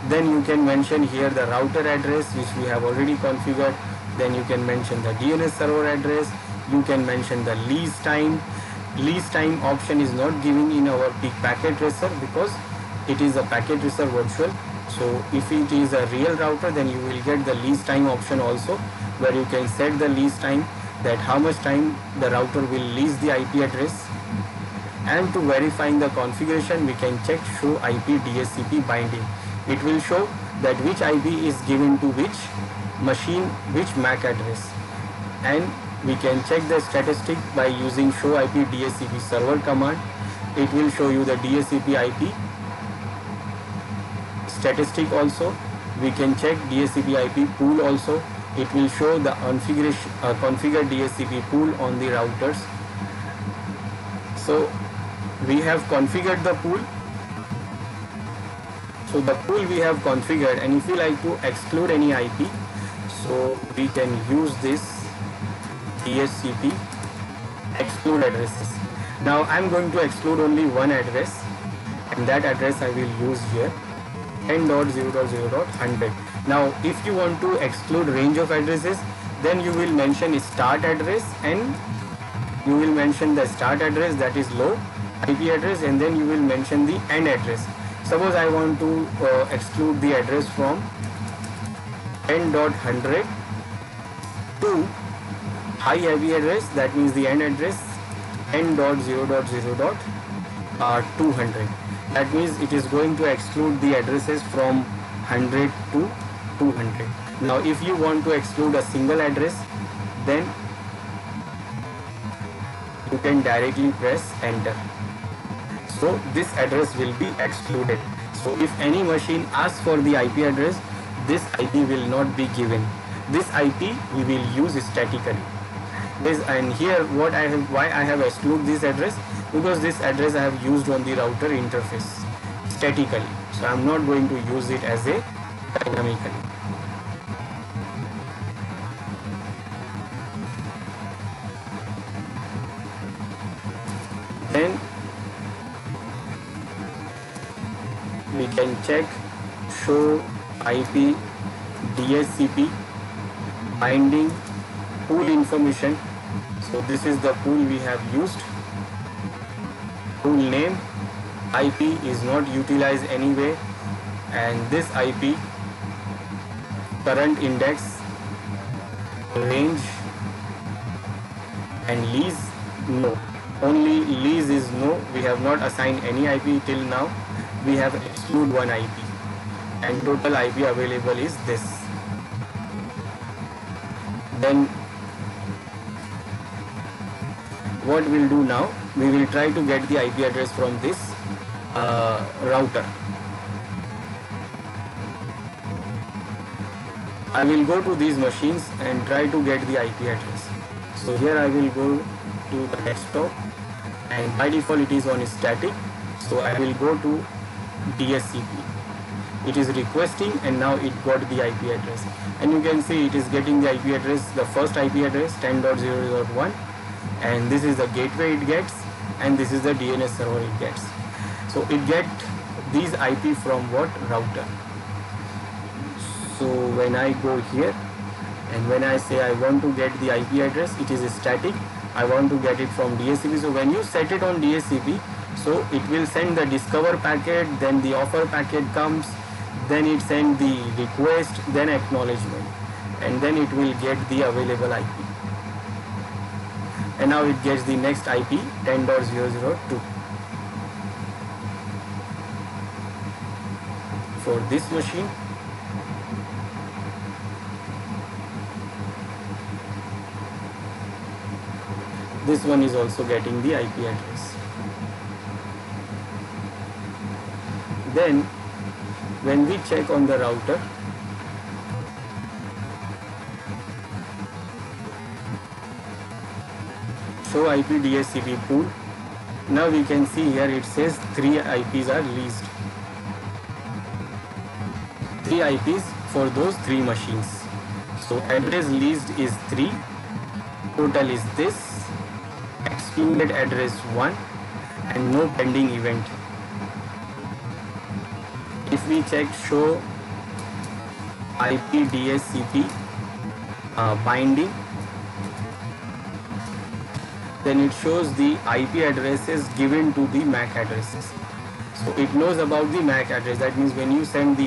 then you can mention here the router address which we have already configured. Then you can mention the DNS server address. You can mention the lease time. Lease time option is not given in our packet tracer because it is a packet tracer virtual. So if it is a real router, then you will get the lease time option also, where you can set the lease time, that how much time the router will lease the IP address. And to verifying the configuration, we can check show IP DHCP binding. It will show that which IP is given to which machine, which MAC address. And we can check the statistic by using show IP DHCP server command. It will show you the DHCP IP statistic also. We can check DHCP IP pool also. It will show the configured DHCP pool on the routers. So we have configured the pool. So the pool we have configured, and if you like to exclude any IP, so we can use this DHCP exclude addresses. Now I'm going to exclude only one address, and that address I will use here, 10.0.0.100. Now if you want to exclude range of addresses, then you will mention start address, and you will mention the start address, that is low IP address, and then you will mention the end address. Suppose I want to exclude the address from 10.100 to high IP address, that means the end address 10.0.0.200. That means it is going to exclude the addresses from 100 to 200. Now if you want to exclude a single address, then you can directly press enter. So this address will be excluded. So if any machine asks for the IP address, this IP will not be given. This IP we will use statically. This, and here what I have, why I have excluded this address, because this address I have used on the router interface statically. So I am not going to use it as a dynamically. Then we can check show IP DHCP binding pool information. So this is the pool we have used. Pool name, IP is not utilized anyway, and this IP current index, range, and lease no. Only lease is no. We have not assigned any IP till now. We have excluded one IP, and total IP available is this. Then what we'll do now, we will try to get the IP address from this router. I will go to these machines and try to get the IP address. So here I will go to the desktop, and by default it is on static. So I will go to DHCP. It is requesting, and now it got the IP address, and you can see it is getting the IP address, the first IP address 10.0.1, and this is the gateway it gets, and this is the DNS server it gets. So it gets these IP from what? Router. So when I go here and when I say I want to get the IP address, it is static. I want to get it from DHCP. So when you set it on DHCP, so it will send the discover packet, then the offer packet comes, then it sends the request, then acknowledgement, and then it will get the available IP. And now it gets the next IP 10.0.0.2. For this machine, this one is also getting the IP address. Then when we check on the router, show IP DHCP pool, now we can see here it says 3 IPs are leased. 3 IPs for those 3 machines. So address leased is 3, total is this, excluded address 1, and no pending event. If we check show IP DHCP binding, then it shows the IP addresses given to the MAC addresses. So it knows about the MAC address. That means when you send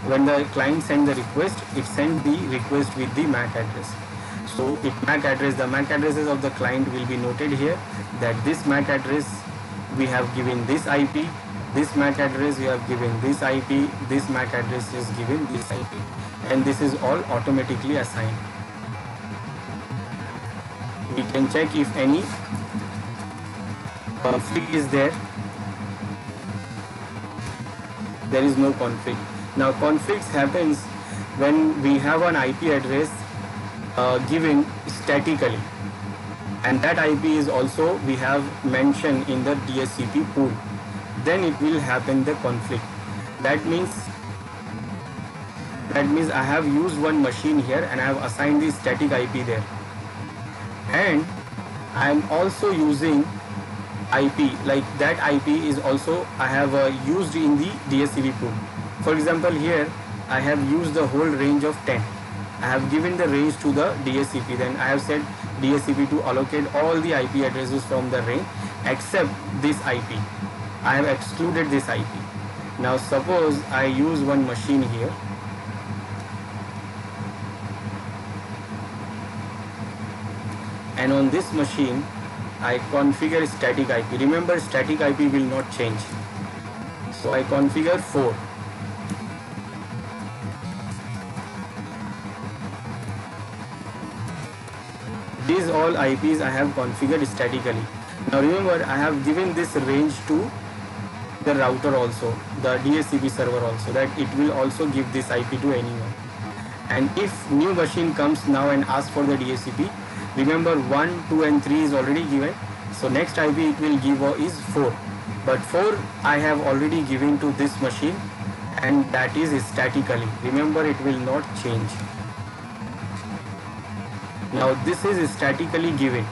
when the client sends the request, it sends the request with the MAC address. So the MAC addresses of the client will be noted here, that this MAC address we have given this IP, this MAC address we have given this IP, this MAC address is given this IP, and this is all automatically assigned. We can check if any conflict is there. There is no conflict. Now conflicts happens when we have an IP address given statically, and that IP is also we have mentioned in the DHCP pool. Then it will happen the conflict. That means I have used one machine here and I have assigned the static IP there, and I am also using IP, like that IP is also I have used in the DHCP pool. For example, here I have used the whole range of 10. I have given the range to the DHCP, then I have said DHCP to allocate all the IP addresses from the range except this IP. I have excluded this IP. Now suppose I use one machine here. and on this machine I configure static IP. Remember, static IP will not change. So I configure 4. These all IPs I have configured statically. Now remember, I have given this range to the router also, the DHCP server also, that it will also give this IP to anyone. And if new machine comes now and asks for the DHCP, remember 1, 2 and 3 is already given. So next IP it will give is 4. But 4 I have already given to this machine, and that is statically. Remember, it will not change. Now this is statically given.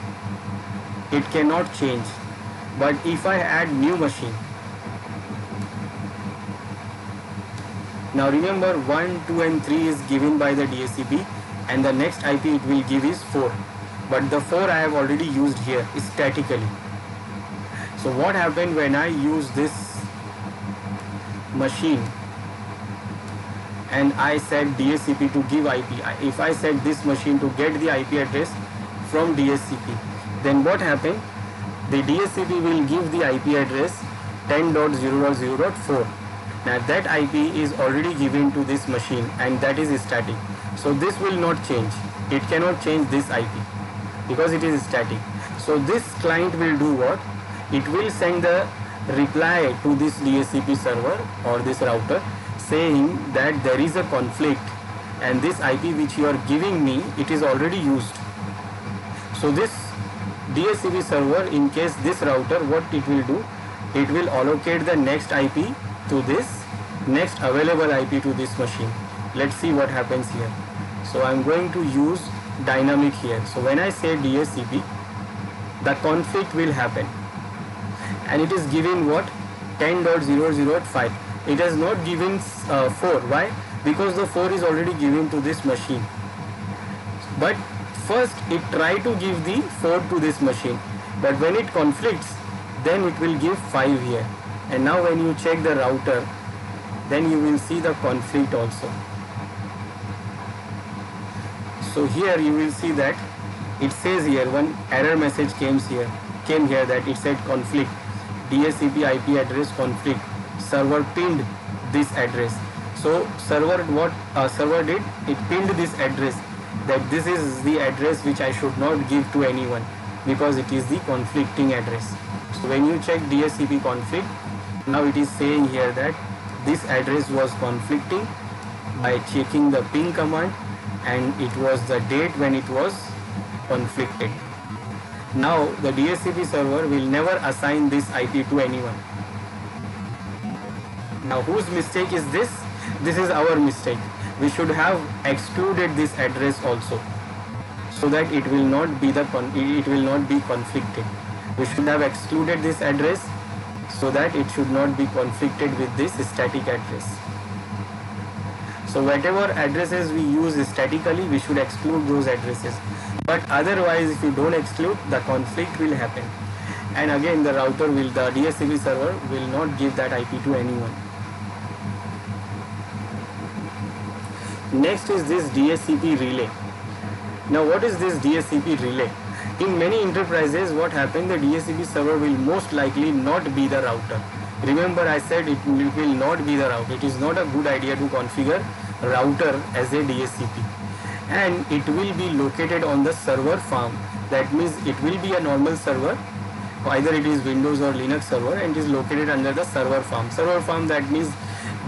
It cannot change. But if I add new machine, now remember 1, 2 and 3 is given by the DHCP, and the next IP it will give is 4. But the 4 I have already used here statically. So what happened when I use this machine and I set DHCP to give IP? If I set this machine to get the IP address from DHCP, then what happened? The DHCP will give the IP address 10.0.0.4. Now that IP is already given to this machine, and that is static. So this will not change. It cannot change this IP because it is static. So this client will do what? It will send the reply to this DHCP server or this router saying that there is a conflict and this IP which you are giving me, it is already used. So this DHCP server, in case this router, what it will do? It will allocate the next IP to this next available IP to this machine. Let's see what happens here. So I'm going to use dynamic here. So when I say DHCP, the conflict will happen, and it is given what? 10.0.0.5. It has not given 4. Why? Because the 4 is already given to this machine. But first it try to give the 4 to this machine, but when it conflicts, then it will give 5 here. And now when you check the router, then you will see the conflict also. So here you will see that it says here, one error message came here that it said conflict, DHCP IP address conflict, server pinned this address. So server did? It pinned this address, that this is the address which I should not give to anyone because it is the conflicting address. So when you check DHCP conflict, now it is saying here that this address was conflicting by checking the ping command, and it was the date when it was conflicted. Now the DHCP server will never assign this IP to anyone. Now whose mistake is this? This is our mistake. We should have excluded this address also, so that it will not be conflicted. We should have excluded this address so that it should not be conflicted with this static address. So whatever addresses we use statically, we should exclude those addresses. But otherwise, if you don't exclude, the conflict will happen. And again, the DHCP server will not give that IP to anyone. Next is this DHCP relay. Now what is this DHCP relay? In many enterprises, what happened, the DHCP server will most likely not be the router. Remember, I said it will not be the router. It is not a good idea to configure router as a DHCP. And it will be located on the server farm. That means it will be a normal server, either it is Windows or Linux server, and it is located under the server farm. Server farm, that means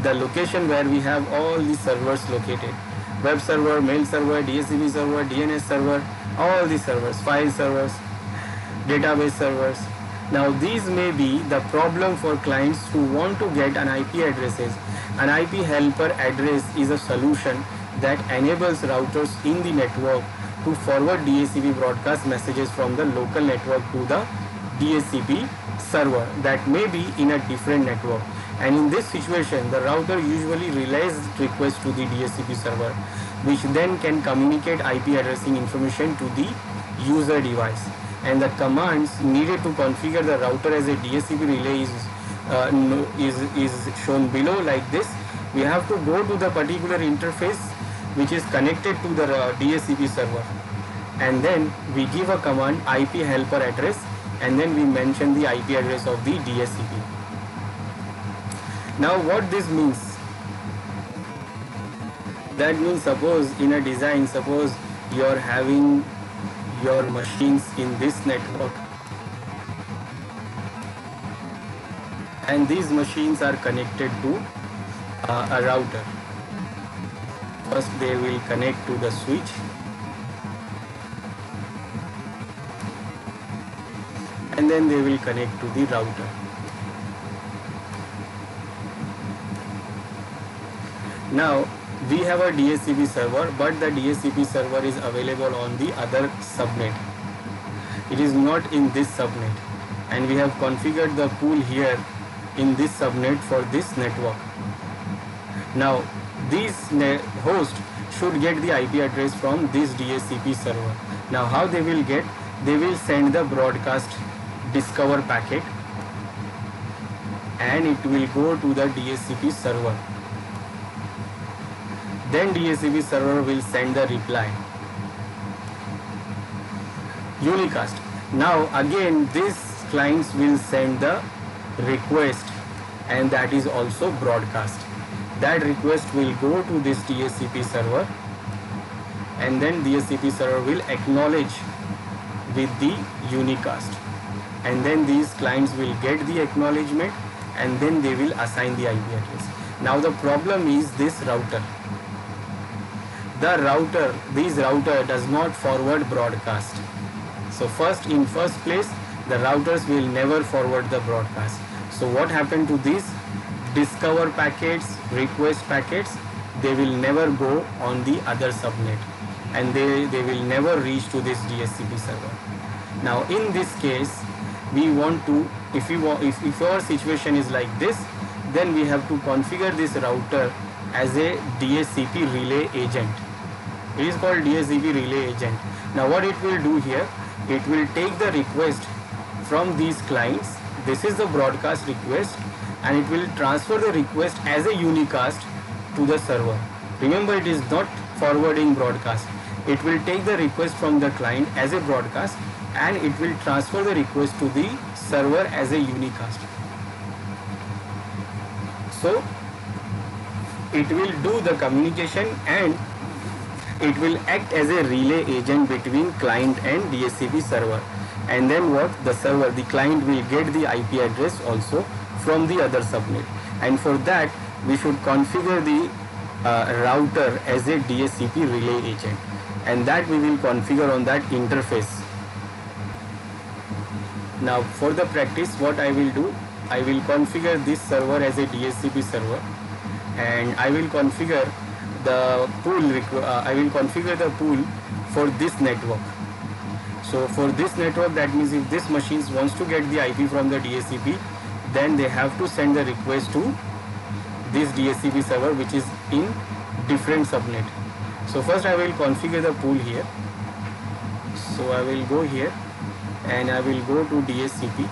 the location where we have all the servers located. Web server, mail server, DHCP server, DNS server, all the servers, file servers, database servers. Now these may be the problem for clients who want to get an IP addresses. An IP helper address is a solution that enables routers in the network to forward DHCP broadcast messages from the local network to the DHCP server that may be in a different network. And in this situation, the router usually relays requests to the DHCP server, which then can communicate IP addressing information to the user device. And the commands needed to configure the router as a DHCP relay is shown below like this. We have to go to the particular interface which is connected to the DHCP server. and then we give a command IP helper address, and then we mention the IP address of the DHCP. Now what this means? That means, suppose in a design, suppose you are having your machines in this network, and these machines are connected to a router. First they will connect to the switch, and then they will connect to the router. Now we have a DHCP server, but the DHCP server is available on the other subnet. It is not in this subnet, and we have configured the pool here in this subnet for this network. Now this host should get the IP address from this DHCP server. Now how they will get? They will send the broadcast discover packet, and it will go to the DHCP server. Then DHCP server will send the reply, unicast. Now again these clients will send the request, and that is also broadcast. That request will go to this DHCP server, and then DHCP server will acknowledge with the unicast, and then these clients will get the acknowledgement, and then they will assign the IP address. Now the problem is this router. This router does not forward broadcast. So in first place, the routers will never forward the broadcast. So what happened to these discover packets, request packets? They will never go on the other subnet, and they will never reach to this DHCP server. Now in this case, we want to, if our situation is like this, then we have to configure this router as a DHCP relay agent. It is called DHCP relay agent. Now what it will do here, it will take the request from these clients. This is the broadcast request, and it will transfer the request as a unicast to the server. Remember, it is not forwarding broadcast. It will take the request from the client as a broadcast, and it will transfer the request to the server as a unicast. So it will do the communication, and it will act as a relay agent between client and DHCP server. And then what? The client will get the IP address also from the other subnet. And for that, we should configure the router as a DHCP relay agent, and that we will configure on that interface. Now for the practice, what I will do, I will configure this server as a DHCP server, and I will configure the pool for this network. So for this network, that means if this machine wants to get the IP from the DHCP, then they have to send the request to this DHCP server, which is in different subnet. So first I will configure the pool here. So I will go here, and I will go to DHCP,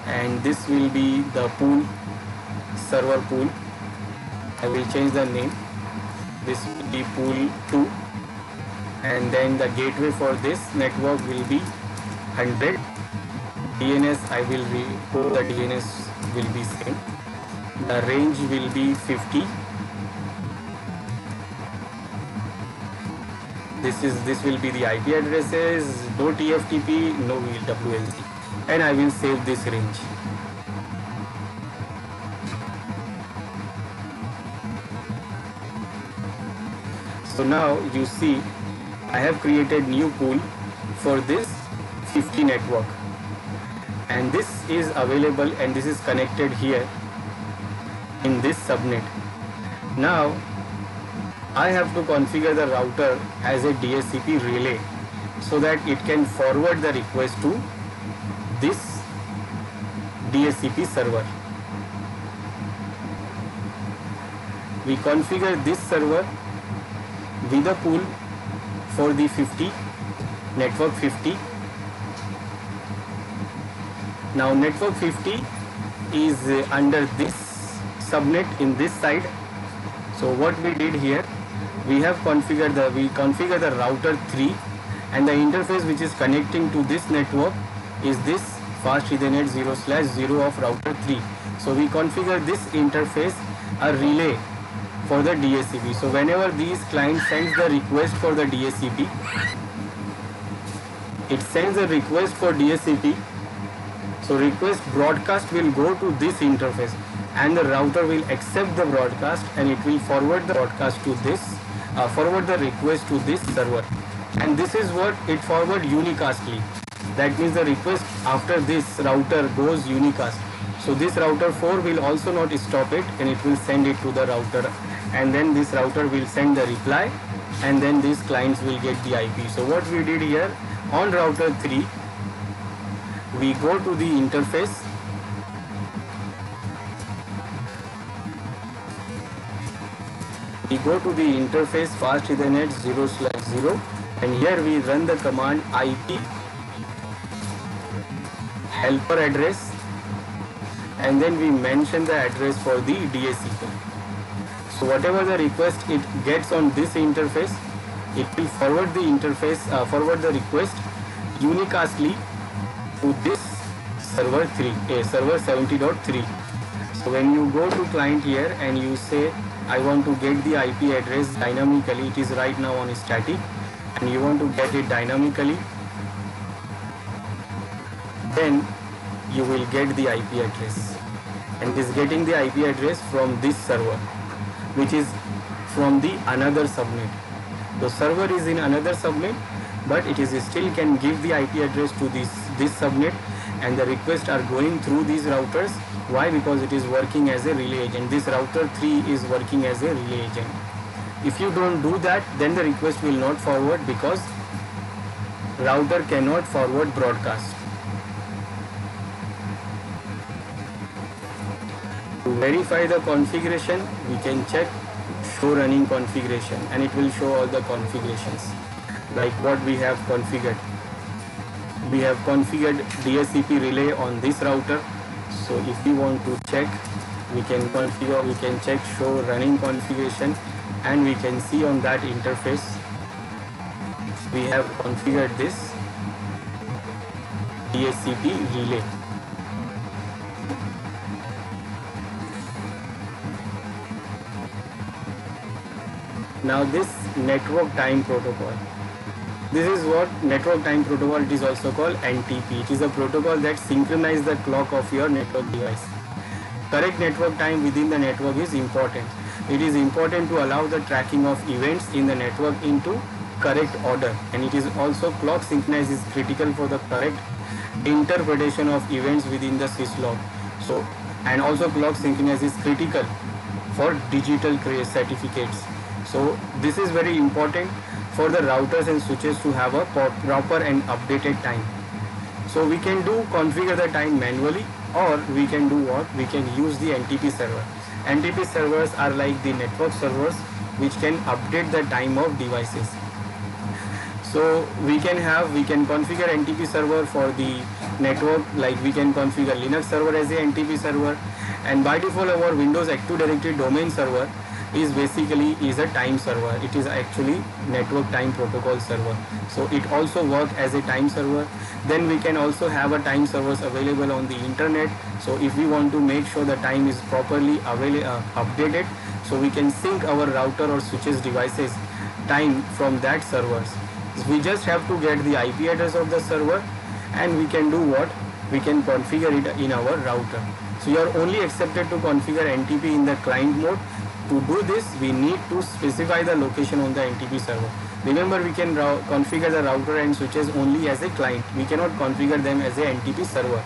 and this will be the pool, server pool. I will change the name. This will be pool 2, and then the gateway for this network will be 100. DNS, I will the DNS will be same. The range will be 50. This will be the IP addresses, no TFTP, no WLC, and I will save this range. So now you see, I have created new pool for this 50 network, and this is available, and this is connected here in this subnet. Now I have to configure the router as a DHCP relay, so that it can forward the request to this DHCP server. We configure this server with a pool for the 50, network 50. Now network 50 is under this subnet in this side. So what we did here, we configure the router 3 and the interface which is connecting to this network is this fast Ethernet 0/0 of router 3. So we configure this interface a relay for the DHCP. So whenever these clients sends the request for the DHCP, it sends a request for DHCP. So request broadcast will go to this interface, and the router will accept the broadcast, and it will forward the broadcast to this, forward the request to this server, and this is what it forward unicastly. That means the request after this router goes unicast. So this router 4 will also not stop it, and it will send it to the router, and then this router will send the reply, and then these clients will get the IP. So what we did here on router 3, we go to the interface, fast Ethernet 0/0, and here we run the command IP helper address, and then we mention the address for the DHCP. So whatever the request it gets on this interface, it will forward the request unicastly to this server 3, server 70.3. So when you go to client here and you say I want to get the IP address dynamically, it is right now on static, and you want to get it dynamically, then you will get the IP address, and is getting the IP address from this server, which is from the another subnet. The server is in another subnet, but it is still can give the IP address to this subnet, and the requests are going through these routers. Why? Because it is working as a relay agent. This router 3 is working as a relay agent. If you don't do that, then the request will not forward, because router cannot forward broadcast. To verify the configuration, we can check show running configuration, and it will show all the configurations like what we have configured. We have configured DHCP relay on this router. So if we want to check, we can check show running configuration, and we can see on that interface we have configured this DHCP relay. Now this network time protocol. This is what network time protocol, it is also called NTP. It is a protocol that synchronizes the clock of your network device. Correct network time within the network is important. It is important to allow the tracking of events in the network into correct order, and it is also clock synchronize is critical for the correct interpretation of events within the syslog. So, and also clock synchronize is critical for digital certificates. So this is very important for the routers and switches to have a proper and updated time. So we can configure the time manually, or we can do what? We can use the NTP server. NTP servers are like the network servers which can update the time of devices. So we can configure NTP server for the network, like we can configure Linux server as a NTP server, and by default our Windows Active Directory domain server is a time server. It is actually network time protocol server. So it also works as a time server. Then we can also have a time servers available on the internet. So if we want to make sure the time is properly updated, so we can sync our router or switches devices time from that servers. So we just have to get the IP address of the server, and we can do what? We can configure it in our router. So you are only accepted to configure NTP in the client mode. To do this, we need to specify the location on the NTP server. Remember, we can configure the router and switches only as a client. We cannot configure them as a NTP server.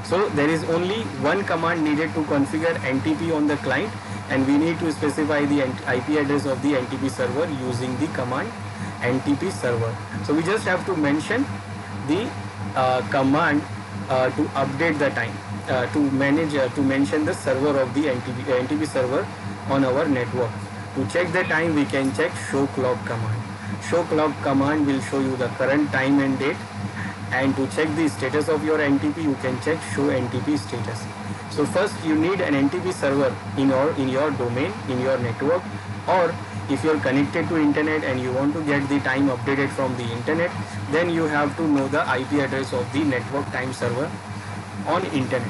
So there is only one command needed to configure NTP on the client, and we need to specify the IP address of the NTP server using the command NTP server. So we just have to mention the command to update the time, to mention the server of the NTP server on our network. To check the time, we can check show clock command. Show clock command will show you the current time and date, and to check the status of your NTP, you can check show NTP status. So first you need an NTP server in your domain, in your network, or if you're connected to internet and you want to get the time updated from the internet, then you have to know the IP address of the network time server on internet.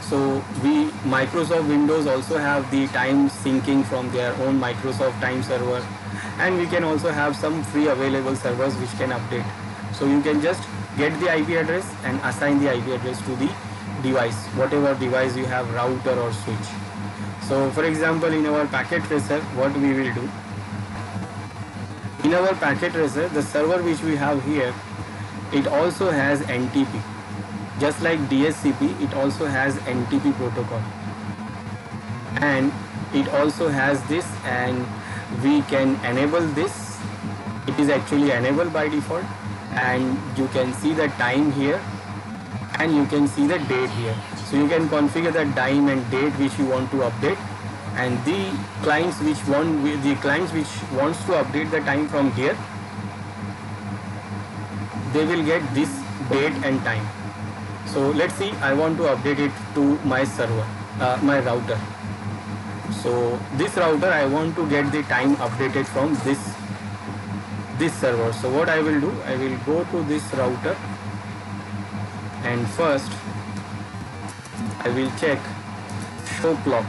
So Microsoft Windows also have the time syncing from their own Microsoft time server, and we can also have some free available servers which can update. So you can just get the IP address and assign the IP address to the device, whatever device you have, router or switch. So for example, in our packet tracer, what we will do, in our packet tracer, the server which we have here, it also has NTP. Just like DHCP, it also has NTP protocol, and it also has this, and we can enable this. It is actually enabled by default, and you can see the time here, and you can see the date here. So you can configure the time and date which you want to update, and the clients which wants to update the time from here, they will get this date and time. So let's see, I want to update it to my server, my router. So this router, I want to get the time updated from this server. So what I will do, I will go to this router, and first I will check show clock.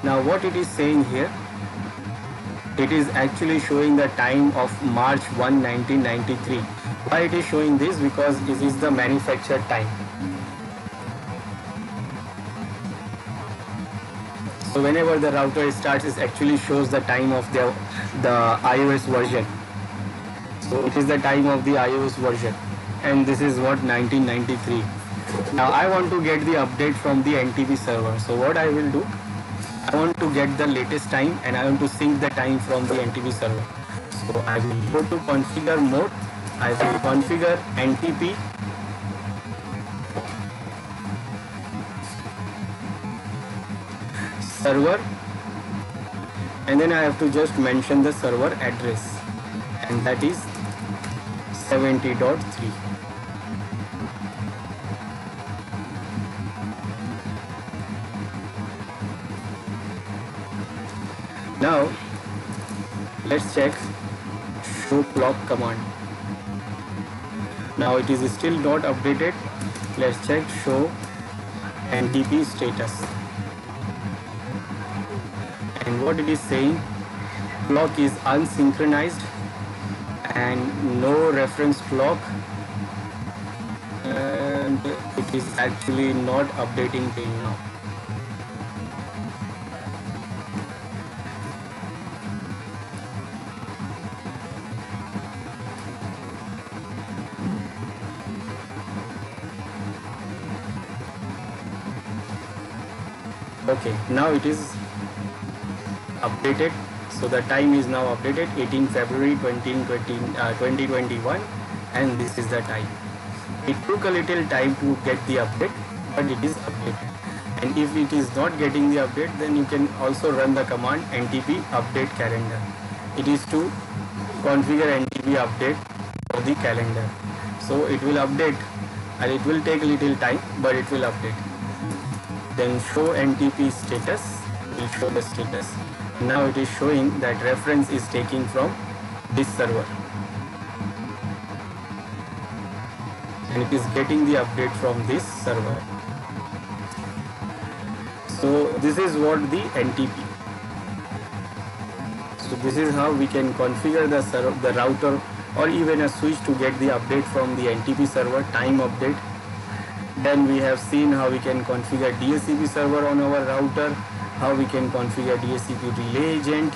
Now what it is saying here, it is actually showing the time of March 1, 1993. Why it is showing this? Because this is the manufactured time. So whenever the router starts, it actually shows the time of the iOS version. So it is the time of the iOS version, and this is what 1993. Now I want to get the update from the NTP server. So what I will do, I want to get the latest time, and I want to sync the time from the NTP server. So I will go to configure mode. I will configure NTP server, and then I have to just mention the server address, and that is 70.3. Now let's check show clock command. Now it is still not updated. Let's check show NTP status, and what it is saying, clock is unsynchronized and no reference clock, and it is actually not updating till now. Okay, now it is updated. So the time is now updated, 18 February 2021, and this is the time. It took a little time to get the update, but it is updated. And if it is not getting the update, then you can also run the command NTP update calendar. It is to configure NTP update for the calendar. So it will update, and it will take a little time, but it will update. Then show NTP status will show the status. Now it is showing that reference is taking from this server, and it is getting the update from this server. So this is what the NTP. So this is how we can configure the router or even a switch to get the update from the NTP server, time update. Then we have seen how we can configure DHCP server on our router, how we can configure DHCP relay agent,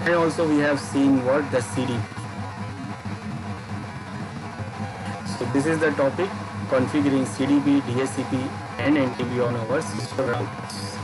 and also we have seen what the CDP. So this is the topic, configuring CDP, DHCP and NTP on our sister routers.